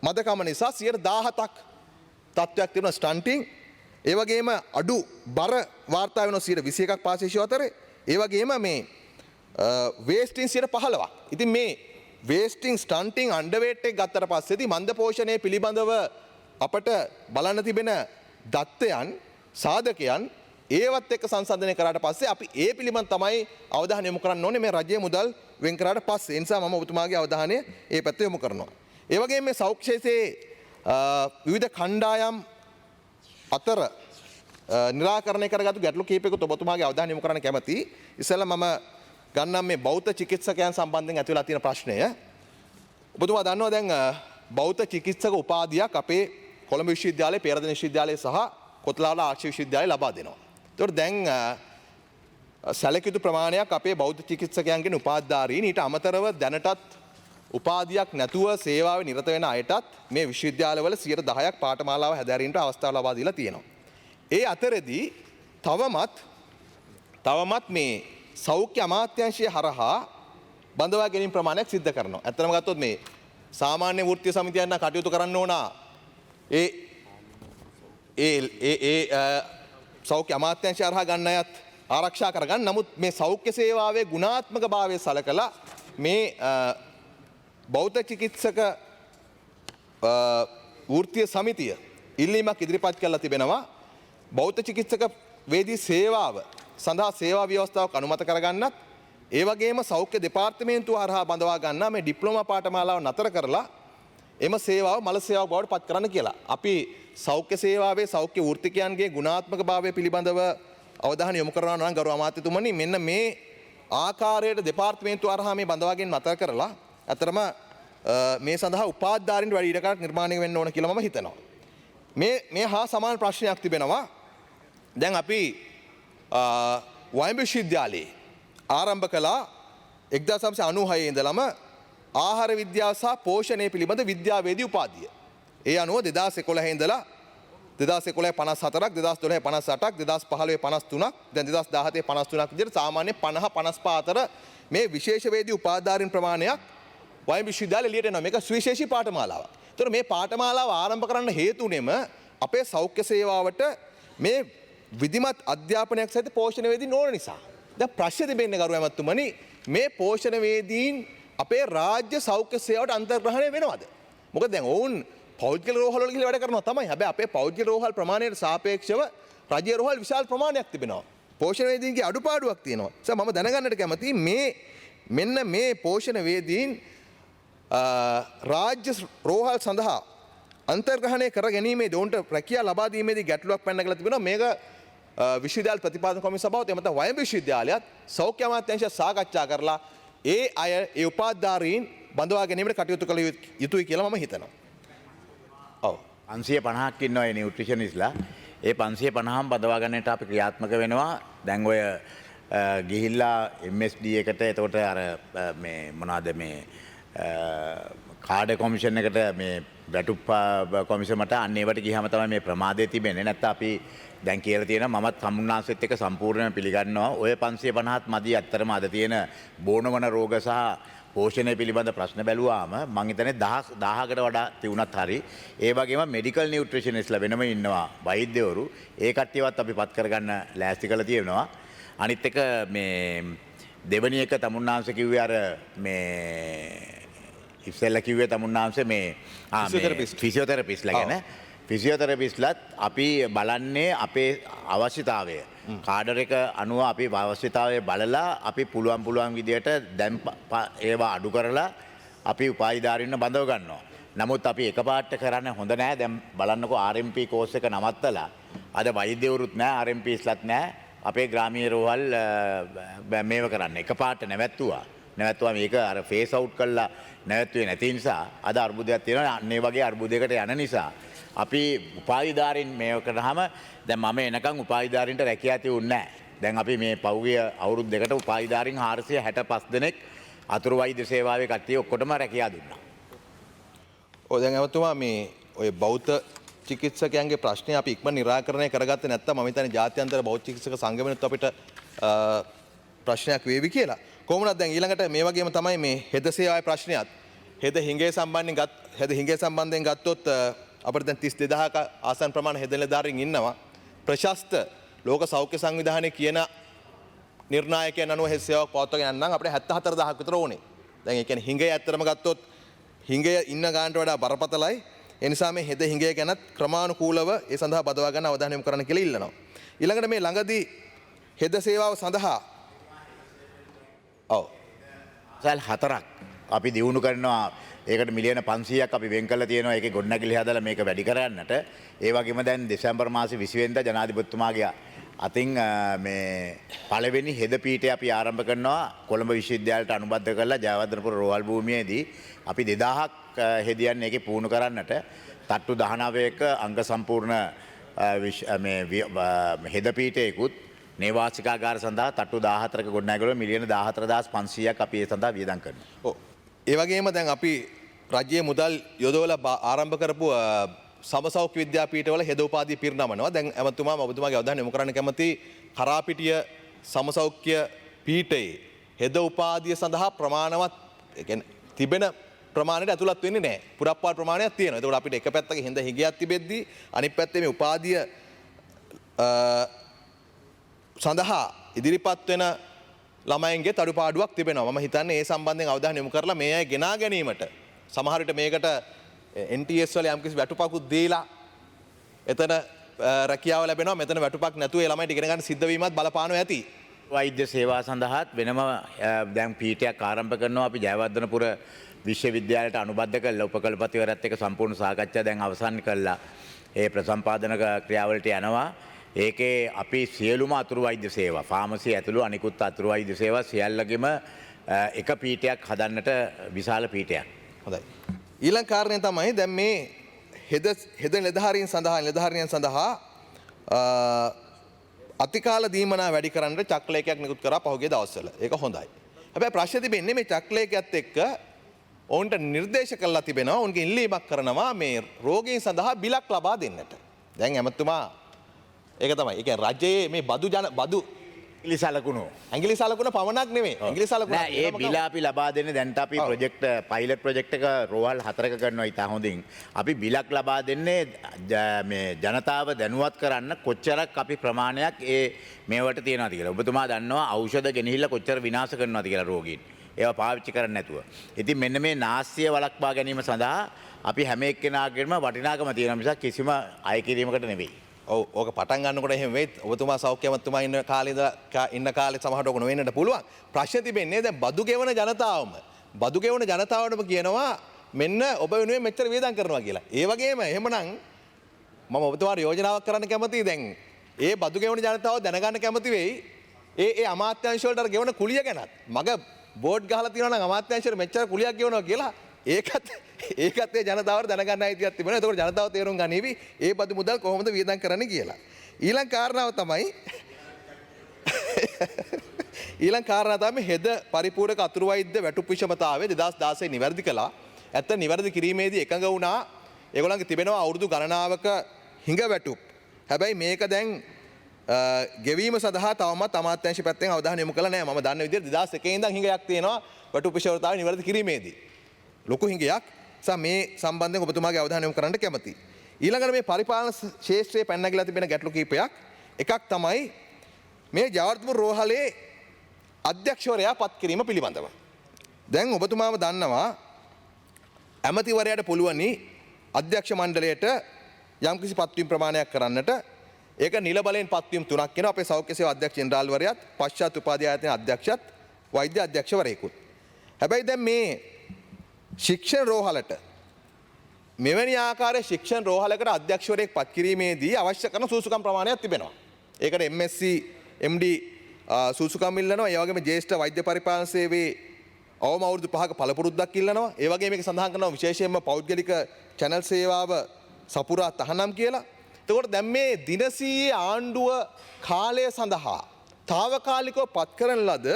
මදකම නිසා 17ක් තත්ත්වයක් තියෙනවා ස්ටන්ටිං. ඒ වගේම අඩු බර වාර්තා වෙනවා 21ක් පාසල් අතරේ. ඒ වගේම මේ වේස්ටිං 15ක්. ඉතින් මේ වේස්ටිං ස්ටන්ටිං අන්ඩර්වේට් එක ගත්තට පස්සේදී මන්ද පෝෂණය පිළිබඳව අපට බලන්න තිබෙන දත්තයන් සාධකයන් ඒවත් එක්ක සංසන්දනය කරාට පස්සේ අපි ඒ පිළිබඳ තමයි අවධානය යොමු කරන්න ඕනේ මේ රජයේ මුදල් වෙන් කරාට පස්සේ. ඒ නිසා මම ඔබතුමාගේ අවධානය ඒ පැත්තට යොමු කරනවා. ඒ වගේම මේ සෞඛ්‍ය ක්ෂේත්‍රයේ විවිධ කණ්ඩායම් අතර නිරාකරණය කරගත්තු ගැටලු කීපයකට ඔබතුමාගේ අවධානය යොමු කරන්න කැමතියි. ඉස්සෙල්ලා මම ගන්නම් මේ බෞද්ධ චිකිත්සකයන් සම්බන්ධයෙන් ඇති වෙලා තියෙන ප්‍රශ්නය. ඔබතුමා දන්නවා දැන් බෞද්ධ චිකිත්සක උපාධියක් අපේ කොළඹ විශ්වවිද්‍යාලයේ, පේරාදෙණිය විශ්වවිද්‍යාලයේ සහ කොතලාවල ආර්චි විශ්වවිද්‍යාලයේ ලබා දෙනවා. ඒතකොට දැන් සැලකියුතු ප්‍රමාණයක් අපේ බෞද්ධ චිකිත්සකයන්ගෙන් උපාධිධාරීන් ඊට අමතරව දැනටත් උපාධියක් නැතුව සේවාවේ නිරත වෙන අයටත් මේ විශ්වවිද්‍යාලවල 10% පාඨමාලාව හැදෑරීමට අවස්ථාව ලබා දීලා තියෙනවා. ඒ අතරදී තවමත් මේ සෞඛ්‍ය අමාත්‍යාංශය හරහා බඳවා ගැනීම ප්‍රමාණයක් සිද්ධ කරනවා. ඇත්තටම ගත්තොත් මේ සාමාන්‍ය වෘත්තීය සමිතියන් කටයුතු කරන්න ඕන සෞඛ්‍ය අමාත්‍යාංශය හරහා ගන්න අයත් ආරක්ෂා කරගන්න. නමුත් මේ සෞඛ්‍ය සේවාවේ ගුණාත්මක භාවය සලකලා මේ බෞද්ධ චිකිත්සක වෘත්තීය සමිතිය ඉල්ලීමක් ඉදිරිපත් කරලා තිබෙනවා. බෞද්ධ චිකිත්සක වේදී සේවාව සඳහා සේවා ව්‍යවස්ථාවක් අනුමත කරගන්නත්, ඒ වගේම සෞඛ්‍ය දෙපාර්තමේන්තුව හරහා බඳවා ගන්නා මේ ඩිප්ලෝමා පාඨමාලාව නතර කරලා එම සේවාව මල සේවාවක් බවට පත් කරන්න කියලා. අපි සෞඛ්‍ය සේවාවේ සෞඛ්‍ය වෘත්තිකයන්ගේ ගුණාත්මක භාවය පිළිබඳව අවධානය යොමු කරනවා නම් ගරු අමාත්‍යතුමනි, මෙන්න මේ ආකාරයට දෙපාර්තමේන්තුව හරහා මේ බඳවාගෙන නතර කරලා අතරම මේ සඳහා උපාධිධාරීන්ට වැඩි ඉඩකඩක් නිර්මාණය වෙන්න ඕන කියලා මම හිතනවා. මේ හා සමාන ප්‍රශ්නයක් තිබෙනවා. දැන් අපි වයඹ විශ්වවිද්‍යාලයේ ආරම්භ කළා 1996 ඉඳලම ආහාර විද්‍යාව සහ පෝෂණය පිළිබඳ විද්‍යාවේදී උපාධිය. ඒ අනුව 2011 ඉඳලා 2011 54ක්, 2012 58ක්, 2015 53ක්, දැන් 2017 53ක් විදිහට සාමාන්‍ය 50 55 අතර මේ විශේෂවේදී උපාධිධාරීන් ප්‍රමාණයක් වයඹ විශ්වවිද්‍යාලය එළියට එනවා. මේක සුවිශේෂී පාඨමාලාවක්. ඒතර මේ පාඨමාලාව ආරම්භ කරන්න හේතුුනේම අපේ සෞඛ්‍ය සේවාවට මේ විධිමත් අධ්‍යාපනයක් සහිත පෝෂණ වේදීන් ඕන නිසා. දැන් ප්‍රශ්නේ තිබෙන්නේ ගරු ඇමතුමනි, මේ පෝෂණ වේදීන් අපේ රාජ්‍ය සෞඛ්‍ය සේවාවට අන්තර්ග්‍රහණය වෙනවද? මොකද දැන් ඔවුන් පෞද්ගලික රෝහල් වල ගිහලා වැඩ කරනවා තමයි. හැබැයි අපේ පෞද්ගලික රෝහල් ප්‍රමාණයට සාපේක්ෂව රජීය රෝහල් විශාල ප්‍රමාණයක් තිබෙනවා. පෝෂණ වේදීන්ගේ අඩුපාඩුවක් තියෙනවා. මම දැනගන්නට කැමතියි මෙන්න මේ පෝෂණ වේදීන් රාජ්‍ය රෝහල් සඳහා අන්තර්ග්‍රහණය කර ගැනීමේ ඔවුන්ට රැකියා ලබා දීමේදී ගැටලුවක් පැනනගලා තිබෙනවා. මේක විශ්වවිද්‍යාල ප්‍රතිපාදන කොමිසම සභාවත් එමෙත වයඹ විශ්වවිද්‍යාලයත් සෞඛ්‍ය අමාත්‍යාංශය සාකච්ඡා කරලා ඒ උපාධිධාරීන් බඳවා ගැනීමට කටයුතු කළ යුතුයි කියලා මම හිතනවා. ඔව්. 550ක් ඉන්නවා ඒ නියුට්‍රිෂනිස්ලා. ඒ 550ම බඳවා ගන්නට අපි ක්‍රියාත්මක වෙනවා. දැන් ඔය ගිහිල්ලා MSD එකට එතකොට අර මේ මොනවාද මේ කාඩ කොමිෂන් එකට මේ වැටුප් කොමිෂමට අන්න ඒවට ගියාම තමයි මේ ප්‍රමාදය තිබෙන්නේ. නැත්නම් අපි දැන් කියලා තියෙනවා මමත් සම්මුණාංශෙත් එක්ක සම්පූර්ණයෙන් පිළිගන්නවා. ඔය 550ත් මදි. ඇත්තටම අද තියෙන බෝනවන රෝග සහ පෝෂණය පිළිබඳ ප්‍රශ්න බැලුවාම මං හිතන්නේ 1000කට වඩා තියුණත් හරි. ඒ වගේම මෙඩිකල් නියුට්‍රිෂනිස්ලා වෙනම ඉන්නවා වෛද්‍යවරු. ඒ කට්ටියවත් අපි පත් කරගන්න ලෑස්ති කරලා තියෙනවා. අනිත් එක මේ දෙවැනි එක තමුන්නාංශ කිව්වේ අර මේ ඉස්සෙල්ලා කිව්වේ තමුන්නාංශ මේ ෆිසියෝതെරපිස්ලා ගැන. ෆිසියෝതെරපිස්ලාත් අපි බලන්නේ අපේ අවශ්‍යතාවය. කාඩර් එක අනුව අපි අවශ්‍යතාවය බලලා අපි පුළුවන් විදියට දැන් ඒවා අඩු කරලා අපි උපාධිධාරීන්ව බඳව ගන්නවා. නමුත් අපි එකපාරට කරන්න හොඳ නෑ. දැන් බලන්නකෝ RMP කෝස් එක නවත්තලා අද වෛද්‍යවරුත් නෑ, RMPස්ලාත් නෑ. අපේ ග්‍රාමීය රෝහල් මේව කරන්න එකපාරට නැවැත්තුවා මේක අර ෆේස් අවුට් කළා නැවැත්තුවේ නැති නිසා අද අර්බුදයක් තියෙනවා. අන්න ඒ වගේ අර්බුදයකට යන නිසා අපි උපාධිධාරීන් මේව කරාම දැන් මම එනකන් උපාධිධාරීන්ට රැකියාව තියුන්නේ නැහැ. දැන් අපි මේ පෞගිය අවුරුදු දෙකට උපාධිධාරීන් 465 දෙනෙක් අතුරු වෛද්‍ය සේවාවේ කට්ටිය ඔක්කොටම රැකියාව දුන්නා. ඔය දැන් එතුමා මේ ඔය බෞද්ධ චිකිත්සකයන්ගේ ප්‍රශ්නේ අපි ඉක්මන නිරාකරණය කරගත්තේ නැත්නම් මම හිතන්නේ ජාත්‍යන්තර බෞද්ධ චිකිත්සක සංගමනත් අපිට ප්‍රශ්නයක් වේවි කියලා. කොහොමද දැන් ඊළඟට මේ වගේම තමයි මේ හෙද සේවාවේ ප්‍රශ්නයත්. හෙද හිඟේ සම්බන්ධයෙන් ගත්තොත් අපිට දැන් 32000ක ආසන්න ප්‍රමාණ හෙද නිලධාරීන් ඉන්නවා. ප්‍රශස්ත ලෝක සෞඛ්‍ය සංවිධානයේ කියන නිර්ණායකයන් අනුව හෙද සේවාවක් පවත්වාගෙන යන්න නම් අපිට 74000ක් විතර ඕනේ. දැන් ඒ කියන්නේ හිඟේ ඇත්තටම ගත්තොත් හිඟේ ඉන්න ගානට වඩා බරපතලයි. ඒ නිසා මේ හෙද හිඟේ ගැනත් ක්‍රමානුකූලව ඒ සඳහා බදවා ගන්න අවධානය යොමු කරන්න කියලා ඉල්ලනවා. ඊළඟට මේ ළඟදී හෙද සේවාව සඳහා සල් 4ක් අපි දියුණු කරනවා. ඒකට මිලියන 500ක් අපි වෙන් කරලා තියෙනවා. ඒකේ ගොඩනැගිලි හදලා මේක වැඩි කරන්නට. ඒ වගේම දැන් දෙසැම්බර් මාසේ 20 වෙනිදා ජනාධිපතිතුමාගේ අතින් මේ පළවෙනි හෙද පීඨය අපි ආරම්භ කරනවා කොළඹ විශ්වවිද්‍යාලයට අනුබද්ධ කරලා ජයවර්ධනපුර රෝහල් භූමියේදී අපි 2000ක් හෙදියන් ඒකේ පුහුණු කරන්නට තට්ටු 19ක අංග සම්පූර්ණ හෙද පීඨයකුත් නේවාසිකාගාර සඳහා තට්ටු 14ක ගොඩනැගිල්ල මිලියන 14500ක් අපි ඒ සඳහා වියදම් කරනවා. ඔව්. ඒ වගේම දැන් අපි රජයේ මුදල් යොදවලා ආරම්භ කරපු සමසෞඛ්‍ය විද්‍යාපීඨවල හෙද උපාධිය පිරිනමනවා. දැන් ඇමතුමා ඔබතුමාගේ අවධානය යොමු කරන්න කැමති කරාපිටිය සමසෞඛ්‍ය පීඨයේ හෙද උපාධිය සඳහා ප්‍රමාණවත් ඒ කියන්නේ තිබෙන ප්‍රමාණයට ඇතුළත් වෙන්නේ නැහැ. පුරප්පාඩු ප්‍රමාණයක් තියෙනවා. ඒකට අපිට එක පැත්තක හිඳ හිගයක් තිබෙද්දී අනිත් පැත්තේ මේ උපාධිය සඳහා ඉදිරිපත් වෙන ළමයින්ගේ අඩුපාඩුවක් තිබෙනවා. මම හිතන්නේ ඒ සම්බන්ධයෙන් අවධානය යොමු කරලා මේ අය ගෙනා ගැනීමට සමහර විට මේකට NTS වල යම්කිසි වැටුපකුත් දීලා එතන රැකියාව ලැබෙනවා. මෙතන වැටුපක් නැතුව ඒ ළමයිට ඉගෙන ගන්න සිද්ධ වීමත් බලපානවා ඇති. වෛද්‍ය සේවා සඳහාත් වෙනම දැන් පීඨයක් ආරම්භ කරනවා. අපි ජයවර්ධනපුර විශ්වවිද්‍යාලයට අනුබද්ධ කරලා උපකල්පතිවරයාත් එක්ක සම්පූර්ණ සාකච්ඡා දැන් අවසන් කළා. ඒ ප්‍රසම්පාදන ක්‍රියාවලට යනවා. ඒකේ අපි සියලුම අතුරු වෛද්‍ය සේවා ෆාමසි ඇතුළු අනිකුත් අතුරු වෛද්‍ය සේවා සියල්ලගෙම එක පීඨයක් හදන්නට විශාල පීඨයක්. හොඳයි. ඊළඟ කාරණය තමයි දැන් මේ හෙද නිලධාරීන් සඳහා අතිකාල දීමනා වැඩි කරන්න චක්‍රලේඛයක් නිකුත් කරා පහුගිය දවස්වල. ඒක හොඳයි. හැබැයි ප්‍රශ්නේ තිබෙන්නේ මේ චක්‍රලේඛයත් එක්ක ඔවුන්ට නිර්දේශ කළා තිබෙනවා. ඔවුන්ගේ ඉල්ලීමක් කරනවා මේ රෝගීන් සඳහා බිලක් ලබා දෙන්නට. දැන් ඇමතුමා ඒක තමයි. ඒ කියන්නේ රජයේ මේ බදු ඇඟිලි සලකුණු. ඇඟිලි සලකුණ පමණක් නෙමෙයි. ඇඟිලි සලකුණ නෑ ඒ බිල අපි ලබා දෙන්නේ දැන්ට අපි ප්‍රොජෙක්ට් පයිලට් ප්‍රොජෙක්ට් එක රෝහල් 4ක කරනවා ඉතා හොඳින්. අපි බිලක් ලබා දෙන්නේ මේ ජනතාව දැනුවත් කරන්න කොච්චරක් අපි ප්‍රමාණයක් ඒ මේවට තියනවාද කියලා. ඔබතුමා දන්නවා ඖෂධ ගෙනහිල්ලා කොච්චර විනාශ කරනවාද කියලා රෝගීන්. ඒවා පාවිච්චි කරන්නේ නැතුව. ඉතින් මෙන්න මේ නාස්තිය වළක්වා ගැනීම සඳහා අපි හැම එක්කෙනාගේම වටිනාකම තියෙන නිසා කිසිම අය කිරීමකට නෙවෙයි. ඔව් ඕක පටන් ගන්නකොට එහෙම වෙයි. ඔබතුමා සෞඛ්‍ය අමාත්‍යතුමා ඉන්න කාලේ සමහරට ඕක නොවෙන්නට පුළුවන්. ප්‍රශ්නේ තිබෙන්නේ දැන් බදු ගෙවන ජනතාවටම කියනවා මෙන්න ඔබ වෙනුවෙන් මෙච්චර වියදම් කරනවා කියලා. ඒ වගේම එහෙමනම් මම ඔබතුමාට යෝජනාවක් කරන්න කැමතියි. දැන් ඒ බදු ගෙවන ජනතාව දැනගන්න කැමති වෙයි. ඒ අමාත්‍යාංශ වලට ගෙවන කුලිය ගැනත්. මග බෝඩ් ගහලා තියෙනවා නම් අමාත්‍යාංශයට මෙච්චර කුලියක් ගෙවනවා කියලා ඒකත් ඒ ජනතාවට දැනගන්න අයිතියක් තිබෙනවා. ඒකෝට ජනතාව තේරුම් ගනීවි ඒ බදු මුදල් කොහොමද වියදම් කරන්න කියලා. ඊළඟ කාරණාව තමයි හෙද පරිපූර්ණක අතුරු වෛද්‍ය වැටුප් විෂමතාවය 2016 නිවැරදි කළා. ඇත්ත නිවැරදි කිරීමේදී එකඟ වුණා. ඒගොල්ලන්ගේ තිබෙනවා අවුරුදු ගණනාවක හිඟ වැටුප්. හැබැයි මේක දැන් ගෙවීම සඳහා තවමත් අමාත්‍යාංශ පැත්තෙන් අවධානය යොමු කළා නෑ. මම දන්න විදිහට 2001 ඉඳන් හිඟයක් තියෙනවා වැටුප් විෂමතාවය නිවැරදි කිරීමේදී. ලොකු හිඟයක්. මේ සම්බන්ධයෙන් ඔබතුමාගේ අවධානය යොමු කරන්න කැමතියි. ඊළඟට මේ පරිපාලන ශාස්ත්‍රයේ පැනනගලා තිබෙන ගැටලු කීපයක්. එකක් තමයි මේ ජයවර්ධනපුර රෝහලේ අධ්‍යක්ෂවරයා පත් කිරීම පිළිබඳව. දැන් ඔබතුමාම දන්නවා ඇමතිවරයාට පුළුවනි අධ්‍යක්ෂ මණ්ඩලයට යම්කිසි පත්වීම් ප්‍රමාණයක් කරන්නට. ඒක නිල බලයෙන් පත්වීම් 3ක් වෙනවා. අපේ සෞඛ්‍ය සේවා අධ්‍යක්ෂ ජෙනරාල්වරයාත් පශ්චාත් උපාධි ආයතන අධ්‍යක්ෂත් වෛද්‍ය අධ්‍යක්ෂවරයෙකුත්. හැබැයි දැන් මේ ශික්ෂණ රෝහලට මෙවැනි ආකාරයේ ශික්ෂණ රෝහලකට අධ්‍යක්ෂවරයෙක් පත් කිරීමේදී අවශ්‍ය කරන සුසුකම් ප්‍රමාණයක් තිබෙනවා. ඒකට MSc MD සුසුකම් ඉල්ලනවා. ඒ වගේම ජ්‍යෙෂ්ඨ වෛද්‍ය පරිපාලන සේවයේ අවම අවුරුදු 5ක පළපුරුද්දක් ඉල්ලනවා. ඒ වගේම මේක සඳහන් කරනවා විශේෂයෙන්ම පෞද්ගලික channel සේවාව සපුරා තහනම් කියලා. එතකොට දැන් මේ දිනසීයේ ආණ්ඩුව කාලය සඳහා తాවකාලිකව පත් කරන ලද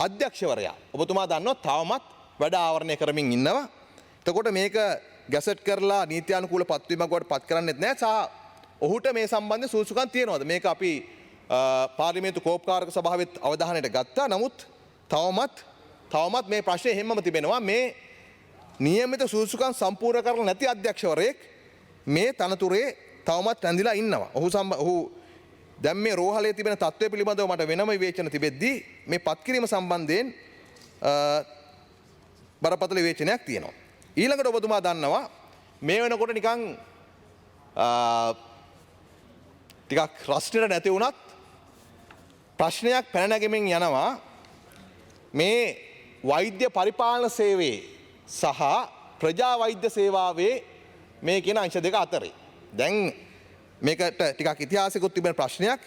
අධ්‍යක්ෂවරයා ඔබතුමා දන්නවා තවමත් වැඩ ආවරණය කරමින් ඉන්නවා. එතකොට මේක ගැසට් කරලා නීත්‍යානුකූල පත්වීමක් වට පත් කරන්නෙත් නැහැ. සහ ඔහුට මේ සම්බන්ධ සූසුකම් තියෙනවද? මේක අපි පාර්ලිමේන්තු කෝපකාරක සභාවෙත් අවධානයට ගත්තා. නමුත් තවමත් මේ ප්‍රශ්නේ හැමම තිබෙනවා. මේ නියමිත සූසුකම් සම්පූර්ණ කරලා නැති අධ්‍යක්ෂවරයෙක් මේ තනතුරේ තවමත් රැඳිලා ඉන්නවා. ඔහු දැන් මේ රෝහලේ තිබෙන තත්ත්වය පිළිබඳව මට වෙනම විවේචන තිබෙද්දී මේ පත්කිරීම සම්බන්ධයෙන් බරපතල විවේචනයක් තියෙනවා. ඊළඟට ඔබතුමා දන්නවා මේ වෙනකොට නිකන් ටිකක් රස්නෙට නැති වුණත් ප්‍රශ්නයක් පැන නැගෙමින් යනවා මේ වෛද්‍ය පරිපාලන සේවයේ සහ ප්‍රජා වෛද්‍ය සේවාවේ මේ කියන අංශ දෙක අතරේ. දැන් මේකට ටිකක් ඉතිහාසයකුත් තිබෙන ප්‍රශ්නයක්.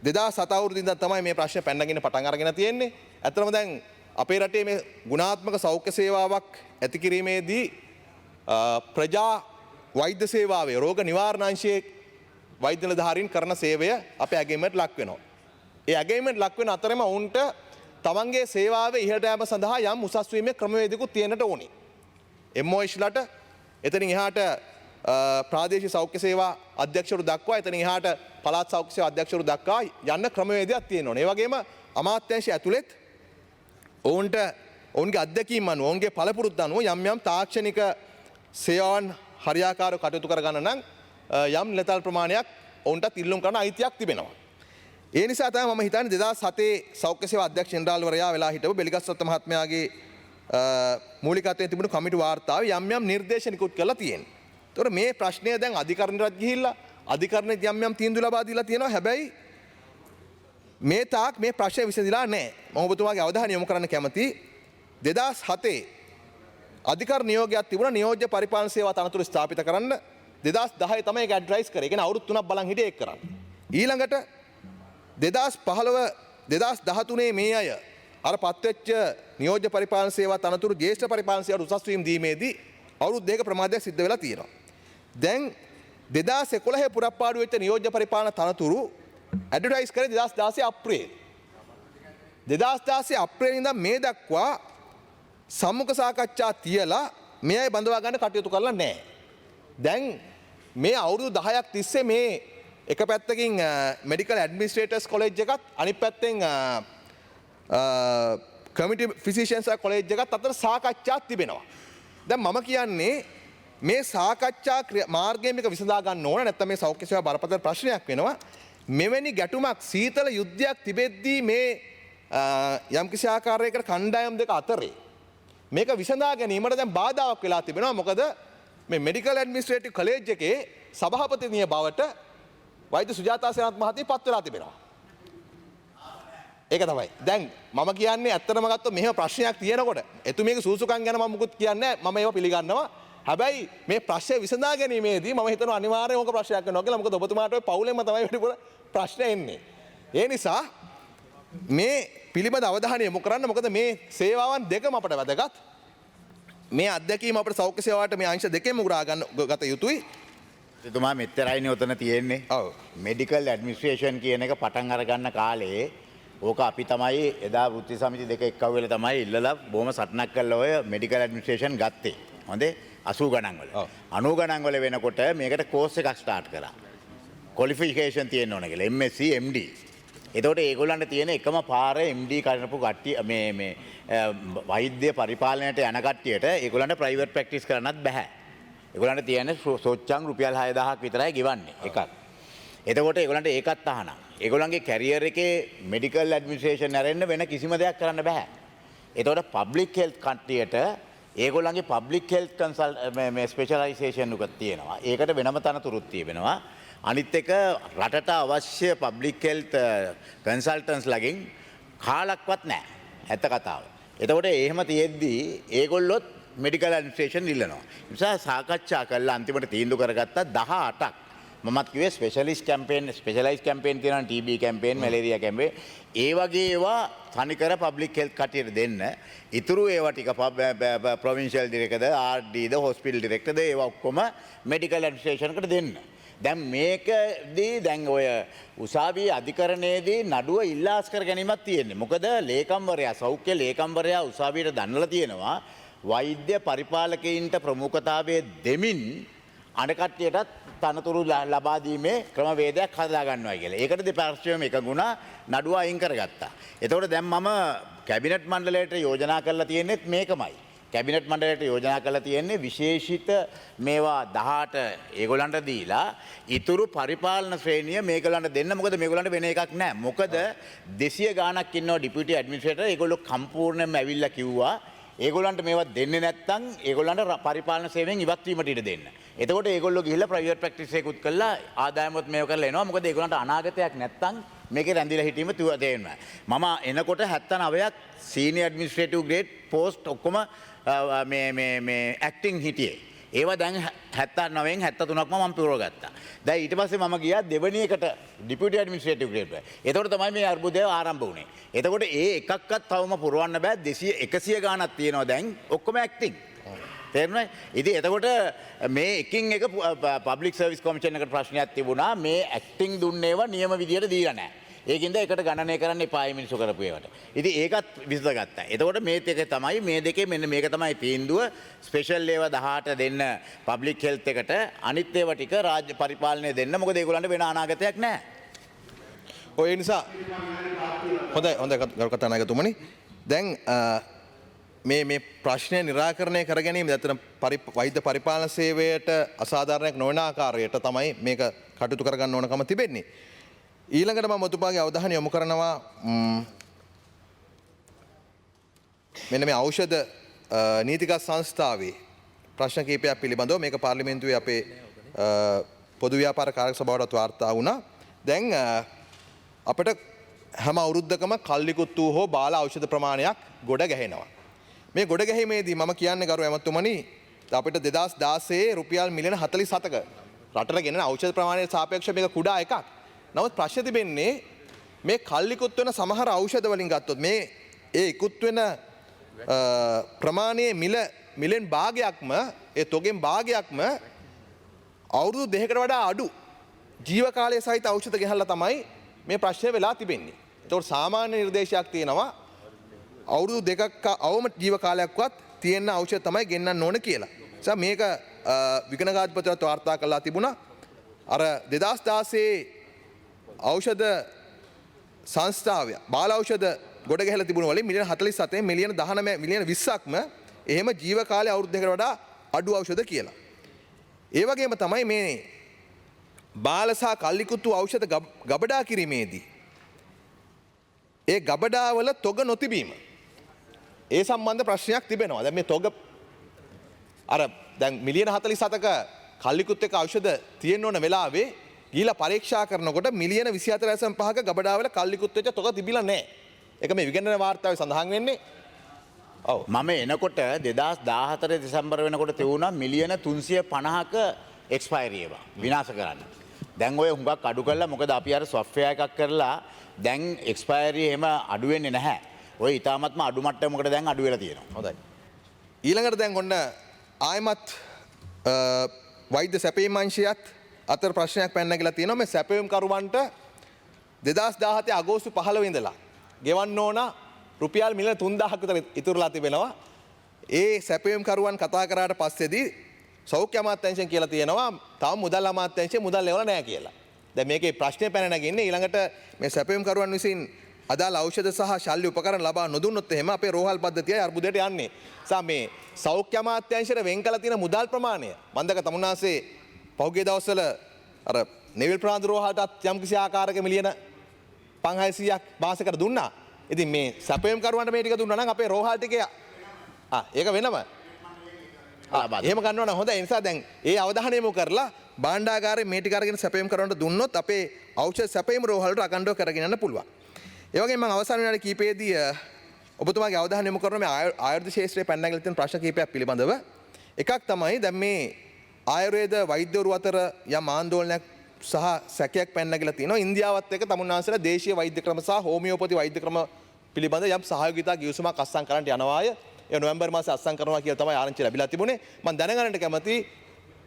2007 අවුරුද්දේ ඉඳන් තමයි මේ ප්‍රශ්නේ පැනනගෙන පටන් අරගෙන තියෙන්නේ. ඇත්තටම දැන් අපේ රටේ මේ ගුණාත්මක සෞඛ්‍ය සේවාවක් ඇති කිරීමේදී ප්‍රජා වෛද්‍ය සේවාවේ රෝග නිවාරණ අංශයේ වෛද්‍ය නිලධාරීන් කරන සේවය අපේ ඇගීමට ලක් වෙනවා. ඒ ඇගීමට ලක් වෙන අතරම ඔවුන්ට තමන්ගේ සේවාවේ ඉහළට යාම සඳහා යම් උසස් වීමේ ක්‍රමවේදිකුත් තියෙන්නට ඕනේ. MOHලට එතනින් එහාට ප්‍රාදේශීය සෞඛ්‍ය සේවා අධ්‍යක්ෂවරු දක්වා එතනින් එහාට පළාත් සෞඛ්‍ය සේවා අධ්‍යක්ෂවරු දක්වා යන්න ක්‍රමවේදයක් තියෙන්න ඕනේ. ඒ වගේම අමාත්‍යාංශය ඇතුළෙත් ඔවුන්ට ඔවුන්ගේ අත්දැකීම් අනුව ඔවුන්ගේ පළපුරුද්ද අනුව යම් යම් තාක්ෂණික සේවාවන් හරියාකාරව කටයුතු කරගන්න නම් යම් නිලතල් ප්‍රමාණයක් ඔවුන්ටත් ඉල්ලුම් කරන අයිතියක් තිබෙනවා. ඒ නිසා තමයි මම හිතන්නේ 2007 සෞඛ්‍ය සේවා අධ්‍යක්ෂ ජෙනරාල්වරයා වෙලා හිටපු බෙලිගස්වත්ත මහත්මයාගේ මූලිකත්වයෙන් තිබුණු කමිටු වාර්තාවේ යම් යම් නිර්දේශ නිකුත් කරලා තියෙනවා. ඒතකොට මේ ප්‍රශ්නය දැන් අධිකරණයට ගිහිල්ලා අධිකරණයේ යම් යම් තීන්දුව ලබා දීලා තියෙනවා. හැබැයි මේ තාක් මේ ප්‍රශ්නය විසඳිලා නැහැ. මම ඔබතුමාගේ අවධානය යොමු කරන්න කැමතියි 2007 අධිකරණ නියෝගයක් තිබුණා නියෝජ්‍ය පරිපාලන සේවා තනතුරු ස්ථාපිත කරන්න 2010 තමයි ඒක ඇඩ්වයිස් කරේ. ඒ කියන්නේ අවුරුදු 3ක් බලන් හිටියේ ඒක කරන්න. ඊළඟට 2013 මේ අය අර පත්වෙච්ච නියෝජ්‍ය පරිපාලන සේවා තනතුරු ජ්‍යෙෂ්ඨ පරිපාලන සේවාවට උසස් වීම දීමේදී අවුරුදු දෙක ප්‍රමාදයක් සිද්ධ වෙලා තියෙනවා. දැන් 2011 පුරප්පාඩු වෙච්ච නියෝජ්‍ය පරිපාලන තනතුරු ඇඩ්වර්ටයිස් කරේ 2016 අප්‍රේල්. 2016 අප්‍රේල් ඉඳන් මේ දක්වා සම්මුඛ සාකච්ඡා තියලා මේ අය බඳවා ගන්න කටයුතු කරලා නැහැ. දැන් මේ අවුරුදු 10ක් තිස්සේ මේ එක පැත්තකින් මෙඩිකල් ඇඩ්මිනිස්ට්‍රේටර්ස් කොලෙජ් එකත් අනිත් පැත්තෙන් කමිටි ෆිසිෂියන්ස් කොලෙජ් එකත් අතර සාකච්ඡාවක් තිබෙනවා. දැන් මම කියන්නේ මේ සාකච්ඡා මාර්ගයෙන් මේක විසඳා ගන්න ඕන නැත්නම් මේ සෞඛ්‍ය සේවා බරපතල ප්‍රශ්නයක් වෙනවා. මෙවැනි ගැටුමක් සීතල යුද්ධයක් තිබෙද්දී මේ යම්කිසි ආකාරයකට කණ්ඩායම් දෙක අතරේ මේක විසඳා ගැනීමට දැන් බාධාවක් වෙලා තිබෙනවා. මොකද මේ මෙඩිකල් ඇඩ්මිනිස්ට්‍රේටිව් කොලෙජ් එකේ සභාපතිනිය බවට වෛද්‍ය සුජාතා සේනාරත්න මහත්මිය පත් වෙලා තිබෙනවා. ඒක තමයි. දැන් මම කියන්නේ ඇත්තටම ගත්තොත් මෙහෙම ප්‍රශ්නයක් තියෙනකොට එතුමියගේ සූසුකම් ගැන මම මුකුත් කියන්නේ නැහැ. මම ඒව පිළිගන්නවා. හැබැයි මේ ප්‍රශ්නේ විසඳා ගැනීමේදී මම හිතනවා අනිවාර්යයෙන් ඕක ප්‍රශ්නයක් වෙනවා කියලා. මොකද ඔබතුමාට ඔය පවුලෙන්ම තමයි වැඩිපුර ප්‍රශ්න එන්නේ. ඒ නිසා මේ පිළිබඳ අවධානය යොමු කරන්න. මොකද මේ සේවාවන් දෙකම අපට වැදගත්. මේ අත්දැකීම අපේ සෞඛ්‍ය සේවාවට මේ අංශ දෙකෙන්ම උරා ගත යුතුයි. එතුමා මෙච්චරයිනේ ඔතන තියෙන්නේ. ඔව්. මෙඩිකල් ඇඩ්මිනිස්ට්‍රේෂන් කියන එක පටන් අරගන්න කාලේ ඕක අපි තමයි එදා වෘත්ති සමිති දෙක එක්කව වෙලා තමයි ඉල්ලලා බොහොම සටනක් කරලා ඔය මෙඩිකල් ඇඩ්මිනිස්ට්‍රේෂන් ගත්තේ. හොඳේ 80 ගණන් වල. 90 ගණන් වල වෙනකොට මේකට කෝස් එකක් ස්ටාර්ට් කරා. ක්වොලිෆිකේෂන් තියෙන්න ඕන කියලා. MSc MD. එතකොට ඒගොල්ලන්ට තියෙන එකම පාර MD කරනපු කට්ටිය මේ වෛද්‍ය පරිපාලනයට යන කට්ටියට ඒගොල්ලන්ට ප්‍රයිවට් ප්‍රැක්ටිස් කරන්නත් බෑ. ඒගොල්ලන්ට තියෙන සොච්චම් රුපියල් 6000ක් විතරයි ගෙවන්නේ එකක්. එතකොට ඒගොල්ලන්ට ඒකත් අහනම්. ඒගොල්ලන්ගේ කැරියර් එකේ මෙඩිකල් ඇඩ්මිනිස්ට්‍රේෂන් ඇරෙන්න වෙන කිසිම දෙයක් කරන්න බෑ. එතකොට පබ්ලික් හෙල්ත් කට්ටියට ඒගොල්ලන්ගේ පබ්ලික් හෙල්ත් කන්සල්ට් ස්පෙෂලයිසේෂන් එකක් තියෙනවා. ඒකට වෙනම තනතුරුත් තියෙනවා. අනිත් එක රටට අවශ්‍ය පබ්ලික් හෙල්ත් කන්සල්ටන්ස් ලගින් කාලක්වත් නැහැ. ඇත්ත කතාව. එතකොට එහෙම තියෙද්දී ඒගොල්ලොත් මෙඩිකල් ඇඩ්මිනිස්ට්‍රේෂන් ඉල්ලනවා. ඒ නිසා සාකච්ඡා කරලා අන්තිමට තීන්දුව කරගත්තා 18ක්. මමත් කිව්වේ ස්පෙෂලිස්ට් කැම්පේන් ස්පෙෂලයිස් කැම්පේන් තියෙනවා TB කැම්පේන් මැලේරියා කැම්පේන් ඒ වගේ ඒවා තනිකර පබ්ලික් හෙල්ත් කටියට දෙන්න. ඉතුරු ඒවා ටික ප්‍රොවින්ෂල් ඩිරෙක්ටර්ද RDද හොස්පිටල් ඩිරෙක්ටර්ද ඒවා ඔක්කොම මෙඩිකල් ඇඩ්මිනිස්ට්‍රේෂන් එකට දෙන්න. දැන් මේකදී දැන් ඔය උසාවියේ අධිකරණයේදී නඩුව ඉල්ලාස් කර ගැනීමක් තියෙන්නේ. මොකද ලේකම්වරයා සෞඛ්‍ය ලේකම්වරයා උසාවියට දන්නලා තියෙනවා වෛද්‍ය පරිපාලකයින්ට ප්‍රමුඛතාවය දෙමින් අනකට්ටියටත් තනතුරු ලබා දීමේ ක්‍රමවේදයක් හදා ගන්නවා කියලා. ඒකට දෙපාර්ශ්වයම එකගුණා නඩුව අයින් කරගත්තා. එතකොට දැන් මම කැබිනට් මණ්ඩලයට යෝජනා කරලා තියෙන්නේත් මේකමයි. කැබිනට් මණ්ඩලයට යෝජනා කරලා තියෙන්නේ විශේෂිත මේවා 18 ඒගොල්ලන්ට දීලා ඉතුරු පරිපාලන ශ්‍රේණිය මේගොල්ලන්ට දෙන්න. මොකද මේගොල්ලන්ට වෙන එකක් නැහැ. මොකද 200 ගාණක් ඉන්නවා ඩිපියුටි ඇඩ්මිනිස්ට්‍රේටර්. ඒගොල්ලෝ සම්පූර්ණයෙන්ම ඇවිල්ලා කිව්වා ඒගොල්ලන්ට මේවා දෙන්නේ නැත්නම් ඒගොල්ලන්ට පරිපාලන සේවයෙන් ඉවත් වීමට ඉඩ දෙන්න. එතකොට ඒගොල්ලෝ ගිහිල්ලා ප්‍රයිවට් ප්‍රැක්ටිස් එකකුත් කළා ආදායමත් මේව කරලා එනවා. මොකද ඒගොල්ලන්ට අනාගතයක් නැත්නම් මේකේ රැඳිලා හිටීම තේරෙනවා. මම එනකොට 79ක් සීනියර් ඇඩ්මිනිස්ට්‍රේටිව් ග්‍රේඩ් පෝස්ට් ඔක්කොම මේ ඇක්ටිං හිටියේ. ඒවා දැන් 79න් 73ක්ම මම පුරවගත්තා. දැන් ඊට පස්සේ මම ගියා දෙවෙනි එකට ඩිපියුටි ඇඩ්මිනිස්ට්‍රේටිව් ග්‍රේඩ් එක. එතකොට තමයි මේ අර්බුදය ආරම්භ වුණේ. එතකොට ඒ එකක්වත් තවම පුරවන්න බෑ 200 100 ගාණක් තියෙනවා දැන් ඔක්කොම ඇක්ටිං. තේරුණාද? ඉතින් එතකොට මේ එකින් එක පබ්ලික් සර්විස් කොමිෂන් එකට ප්‍රශ්නයක් තිබුණා මේ ඇක්ටිං දුන්නේවා නියම විදියට දීලා නැහැ. ඒකින්ද එකට ගණනය කරන්න එපා මිනිස්සු කරපු ඒවට. ඉතින් ඒකත් විසඳගත්තා. එතකොට මේ දෙක තමයි මේ දෙකේ මෙන්න මේක තමයි තීන්දුව. ස්පෙෂල් ඒවා 18 දෙන්න පබ්ලික් හෙල්ත් එකට අනිත් ඒවා ටික රාජ්‍ය පරිපාලනය දෙන්න. මොකද ඒගොල්ලන්ට වෙන අනාගතයක් නැහැ. ඔය නිසා හොඳයි ගරු කතානායකතුමනි. දැන් මේ ප්‍රශ්නය නිරාකරණය කර ගැනීම ඇත්තටම වෛද්‍ය පරිපාලන සේවයට අසාධාරණයක් නොවන ආකාරයට තමයි මේක කටයුතු කරගන්න ඕනකම තිබෙන්නේ. ඊළඟට මම ඔතුමාගේ අවධානය යොමු කරනවා මෙන්න මේ ඖෂධ නීතිගත සංස්ථාවේ ප්‍රශ්න කිහිපයක් පිළිබඳව මේක පාර්ලිමේන්තුවේ අපේ පොදු ව්‍යාපාර කාර්ය සභාවටත් වාර්තා වුණා. දැන් අපිට හැම අවුරුද්දකම කල්ලිකුත්තු හෝ බාල ඖෂධ ප්‍රමාණයක් ගොඩ ගැහෙනවා. මේ ගොඩ ගැහිමේදී මම කියන්නේ ගරු ඇමතුමනි අපිට 2016 රුපියල් මිලියන 47ක රටට ගෙනෙන ඖෂධ ප්‍රමාණයට සාපේක්ෂව මේක කුඩා එකක්. නමුත් ප්‍රශ්නේ තිබෙන්නේ මේ කල්ලිකුත් වෙන සමහර ඖෂධ වලින් ගත්තොත් මේ ඒ ඉක්ුත් වෙන ප්‍රමාණයේ මිලෙන් භාගයක්ම ඒ තොගෙන් භාගයක්ම අවුරුදු 2කට වඩා අඩු ජීව කාලය සහිත ඖෂධ ගෙනල්ලා තමයි මේ ප්‍රශ්නය වෙලා තිබෙන්නේ. ඒතකොට සාමාන්‍ය නිර්දේශයක් තියෙනවා අවුරුදු 2ක අවම ජීව කාලයක්වත් තියෙන ඖෂධ තමයි ගෙන්නන්න ඕන කියලා. නිසා මේක විගණකාධිපතිවත් වාර්තා කළා තිබුණා. අර 2016 ඖෂධ සංස්ථාව බාල ඖෂධ ගොඩ ගැහලා තිබුණ වලින් මිලියන 47 මිලියන 19 මිලියන 20ක්ම එහෙම ජීව කාලය අවුරුදු දෙකකට වඩා අඩු ඖෂධ කියලා. ඒ වගේම තමයි මේ බාල සහ කල්ලිකුතු ඖෂධ ගබඩා කිරීමේදී ඒ ගබඩා වල තොග නොතිබීම ඒ සම්බන්ධ ප්‍රශ්නයක් තිබෙනවා. දැන් මේ තොග අර දැන් මිලියන 47ක කල්ලිකුත් එක්ක ඖෂධ තියෙන්න ඕන වෙලාවේ ගිහිලා පරීක්ෂා කරනකොට මිලියන 24.5ක ගබඩාවල කල්ලිකුත් වෙච්ච තොග තිබිලා නැහැ. ඒක මේ විගණන වාර්තාවේ සඳහන් වෙන්නේ. ඔව්. මම එනකොට 2014 දෙසැම්බර් වෙනකොට තියුණා මිලියන 350ක එක්ස්පයරි ඒවා විනාශ කරන්න. දැන් ඔය හුඟක් අඩු කළා මොකද අපි අර සොෆ්ට්වෙයාර් එකක් කරලා දැන් එක්ස්පයරි එහෙම අඩු වෙන්නේ නැහැ. ඔය ඊටාත්ම අඩු මට්ටමකට දැන් අඩු වෙලා තියෙනවා. හොඳයි. ඊළඟට දැන් ඔන්න ආයමත් වෛද්‍ය සැපයීම් අංශයත් අතර ප්‍රශ්නයක් පැන නැගලා තියෙනවා. මේ සැපයීම් කරුවන්ට 2017 අගෝස්තු 15 ඉඳලා ගෙවන්න ඕන රුපියල් මිලියන 3000ක් විතර ඉතුරුලා තිබෙනවා. ඒ සැපයීම් කරුවන් කතා කරාට පස්සේදී සෞඛ්‍ය අමාත්‍යාංශයෙන් කියලා තියෙනවා තාම මුදල් අමාත්‍යාංශයෙන් මුදල් ලැබලා නැහැ කියලා. දැන් මේකේ ප්‍රශ්නේ පැන නැගින්නේ ඊළඟට මේ සැපයීම් කරුවන් විසින් අදාළ ඖෂධ සහ ශල්‍ය උපකරණ ලබා නොදුන්නොත් එහෙම අපේ රෝහල් පද්ධතියයි අර්බුදයට යන්නේ. සා මේ සෞඛ්‍ය අමාත්‍යාංශයට වෙන් කළ තියෙන මුදල් ප්‍රමාණය මන්දක තමුන්නාසේ පහුගිය දවස්වල අර නෙවිල් ප්‍රාන්ත රෝහලටත් යම්කිසි ආකාරයක මිලියන 500ක් මාසෙකට දුන්නා. ඉතින් මේ සැපයීම් කරුවන්ට මේ ටික දුන්නා නම් අපේ රෝහල් ටිකේ ඒක වෙනම එහෙම ගන්නවා නම් හොඳයි. ඒ නිසා දැන් ඒ අවධානය යොමු කරලා භාණ්ඩාගාරයේ මේ ටික අරගෙන සැපයීම් කරවන්න දුන්නොත් අපේ ඖෂධ සැපයීම් රෝහල් වලට අකණ්ඩව කරගෙන යන්න පුළුවන්. ඒ වගේම මම අවසාන විනාඩි කිහිපයේදී ඔබතුමාගේ අවධානය යොමු කරන මේ ආයුර්වේද ශාස්ත්‍රයේ පැන නැගලා තියෙන ප්‍රශ්න කිහිපයක් පිළිබඳව එකක් තමයි දැන් මේ ආයුර්වේද වෛද්‍යවරු අතර යම් ආందోලනයක් සහ සැකයක් පැන නැගලා තියෙනවා. ඉන්දියාවත් එක්ක තමුන්නාන්සලා දේශීය වෛද්‍ය ක්‍රම සහ හෝමියෝපති වෛද්‍ය ක්‍රම පිළිබඳ යම් සහයෝගිතා ගිවිසුමක් අත්සන් කරන්නට යනවාය. ඒ නොවැම්බර් මාසේ අත්සන් කරනවා කියලා තමයි ආරංචි ලැබිලා තිබුණේ. මම දැනගන්නට කැමතියි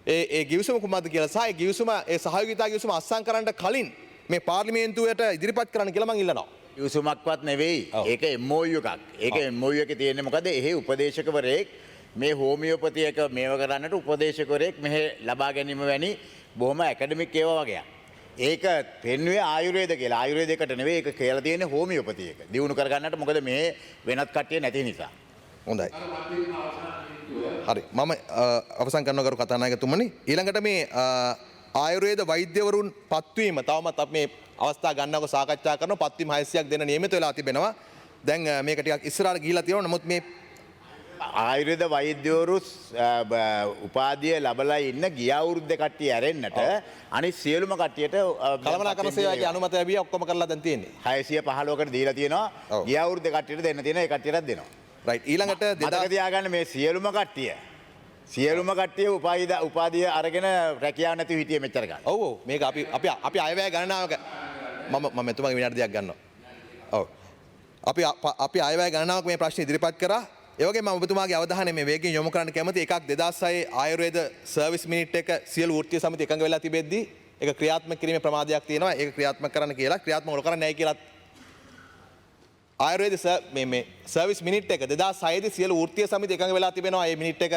ඒ ගිවිසුම කුමක්ද කියලා සහ ඒ ගිවිසුම ඒ සහයෝගිතා ගිවිසුම අත්සන් කරන්න කලින් මේ පාර්ලිමේන්තුවට ඉදිරිපත් කරන්න කියලා මම ඉල්ලනවා. ගිවිසුමක්වත් නෙවෙයි. ඒක MOU එකක්. ඒක MOU එකේ තියෙන්නේ මොකද? එහි උපදේශකවරයෙක් මේ හෝමියෝපති එක මේව කරන්නට උපදේශකවරයෙක් මෙහෙ ලබා ගැනීම වැනි බොහොම ඇකඩමික් ඒවා වගේ. ඒක පෙන්වුවේ ආයුර්වේද කියලා. ආයුර්වේදයකට නෙවෙයි ඒක කියලා තියෙන්නේ හෝමියෝපති එක. දිනු කරගන්නට මොකද මේ වෙනත් කට්ටිය නැති නිසා. හොඳයි. හරි. මම අවසන් කරනවා කරු කතානායකතුමනි. ඊළඟට මේ ආයුර්වේද වෛද්‍යවරුන් පත්වීම තවමත් අපි මේ අවස්ථා ගන්නවක සාකච්ඡා කරනවා. පත්වීම 600ක් දෙන්න නියමිත වෙලා තිබෙනවා. දැන් මේක ටිකක් ඉස්සරහට ගිහිලා තියෙනවා. නමුත් මේ ආයුර්වේද වෛද්‍යවරු උපාධිය ලබලා ඉන්න ගිය අවුරුද්ද කට්ටිය ඇරෙන්නට අනිත් සියලුම කට්ටියට කළමනාකරණ සේවාවේ අනුමැතිය ලැබියා ඔක්කොම කරලා දැන් තියෙන්නේ. 615කට දීලා තියෙනවා. ගිය අවුරුද්ද කට්ටියට දෙන්න තියෙන ඒ කට්ටියටත් දෙනවා. රයිට්. ඊළඟට මතක තියාගන්න මේ සියලුම කට්ටිය සියලුම කට්ටිය උපාධිය අරගෙන රැකියාව නැතිව හිටියේ මෙච්චර කාලෙ. ඔව් ඔව් මේක අපි අයවැය ගණනාවක මම මෙතුමාගේ විනාඩියක් ගන්නවා. ඔව්. අපි අයවැය ගණනාවක මේ ප්‍රශ්නේ ඉදිරිපත් කරා. ඒ වගේම මම ඔබතුමාගේ අවධානය මේ වේගයෙන් යොමු කරන්න කැමති එකක් 2006 ආයුර්වේද සර්විස් මිනිට් එක සියලු වෘත්තීය සමිති එකඟ වෙලා තිබෙද්දී ඒක ක්‍රියාත්මක කිරීමේ ප්‍රමාදයක් තියෙනවා. ඒක ක්‍රියාත්මක කරන්න කියලා ක්‍රියාත්මක නොකරන්නේ නැහැ කියලා ආයුර්වේද මේ සර්විස් මිනිට් එක 2006 දී සියලු වෘත්තීය සමිති එකඟ වෙලා තිබෙනවා. මේ මිනිට් එක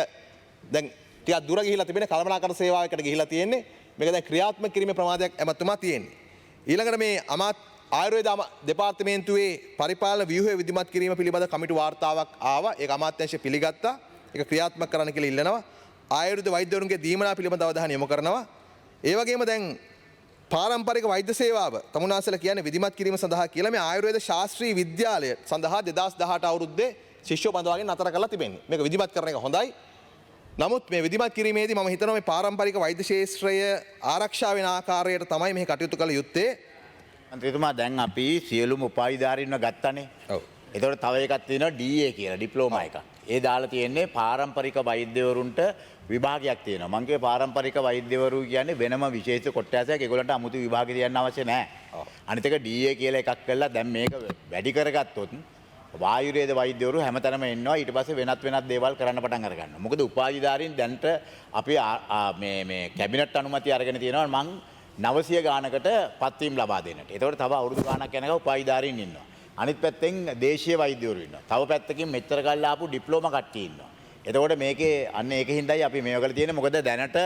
දැන් ටිකක් දුර ගිහිලා තිබෙන කළමනාකරණ සේවාවකට ගිහිලා තියෙන්නේ. මේක දැන් ක්‍රියාත්මක කිරීමේ ප්‍රමාදයක් ඇමතුමා තියෙන්නේ. ඊළඟට මේ ආයුර්වේද දෙපාර්තමේන්තුවේ පරිපාලන ව්‍යුහය විධිමත් කිරීම පිළිබඳ කමිටු වාර්තාවක් ආවා. ඒක අමාත්‍යාංශය පිළිගත්තා. ඒක ක්‍රියාත්මක කරන්න කියලා ඉල්ලනවා. ආයුර්වේද වෛද්‍යවරුන්ගේ දීමනා පිළිබඳ අවධානය යොමු කරනවා. ඒ වගේම දැන් පාරම්පරික වෛද්‍ය සේවාව තමුන්නාසල කියන්නේ විධිමත් කිරීම සඳහා කියලා මේ ආයුර්වේද ශාස්ත්‍රීය විද්‍යාලය සඳහා 2018 අවුරුද්දේ ශිෂ්‍යෝ බඳවාගෙන නතර කරලා තිබෙන්නේ. මේක විධිමත් කරන එක හොඳයි. නමුත් මේ විධිමත් කිරීමේදී මම හිතනවා මේ පාරම්පරික වෛද්‍ය ශාස්ත්‍රය ආරක්ෂා වෙන ආකාරයට තමයි මේ කටයුතු කළ යුත්තේ. මන්ත්‍රීතුමා දැන් අපි සියලුම උපාධිධාරීන්ව ගත්තනේ. ඔව්. එතකොට තව එකක් තියෙනවා DA කියලා ඩිප්ලෝමා එකක්. ඒ දාලා තියෙන්නේ පාරම්පරික වෛද්‍යවරුන්ට විභාගයක් තියෙනවා. මං කියේ පාරම්පරික වෛද්‍යවරු කියන්නේ වෙනම විශේෂ කොට්ටාසයක්. ඒගොල්ලන්ට 아무තු විභාගෙ තියන්න අවශ්‍ය නැහැ. අනිත් එක DA කියලා එකක් කළා දැන් මේක වැඩි කරගත්තොත් වායුර්වේද වෛද්‍යවරු හැමතැනම ඉන්නවා. ඊට පස්සේ වෙනත් දේවල් කරන්න පටන් අර ගන්නවා. මොකද උපාධිධාරීන් දැන්ට අපි මේ කැබිනට් අනුමැතිය අරගෙන තියෙනවා මං 900 ගානකට පත්වීම් ලබා දෙන්නට. ඒතකොට තව අවුරුදු ගානක් යනකම් උපාධිධාරීන් ඉන්නවා. අනිත් පැත්තෙන් දේශීය වෛද්‍යවරු ඉන්නවා. තව පැත්තකින් මෙච්චර කල් ආපු ඩිප්ලෝමා කට්ටිය ඉන්නවා. එතකොට මේකේ අන්න ඒකින්දයි අපි මේව කරලා තියෙන්නේ. මොකද දැනට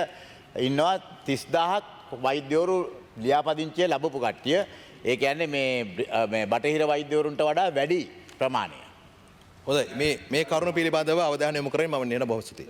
ඉන්නවා 30000ක් වෛද්‍යවරු ලියාපදිංචිය ලැබපු කට්ටිය. ඒ කියන්නේ මේ බටහිර වෛද්‍යවරුන්ට වඩා වැඩි ප්‍රමාණය. හොඳයි මේ කරුණ පිළිබඳව අවධානය යොමු කරමින් මම නියන බොහොම ස්තුතියි.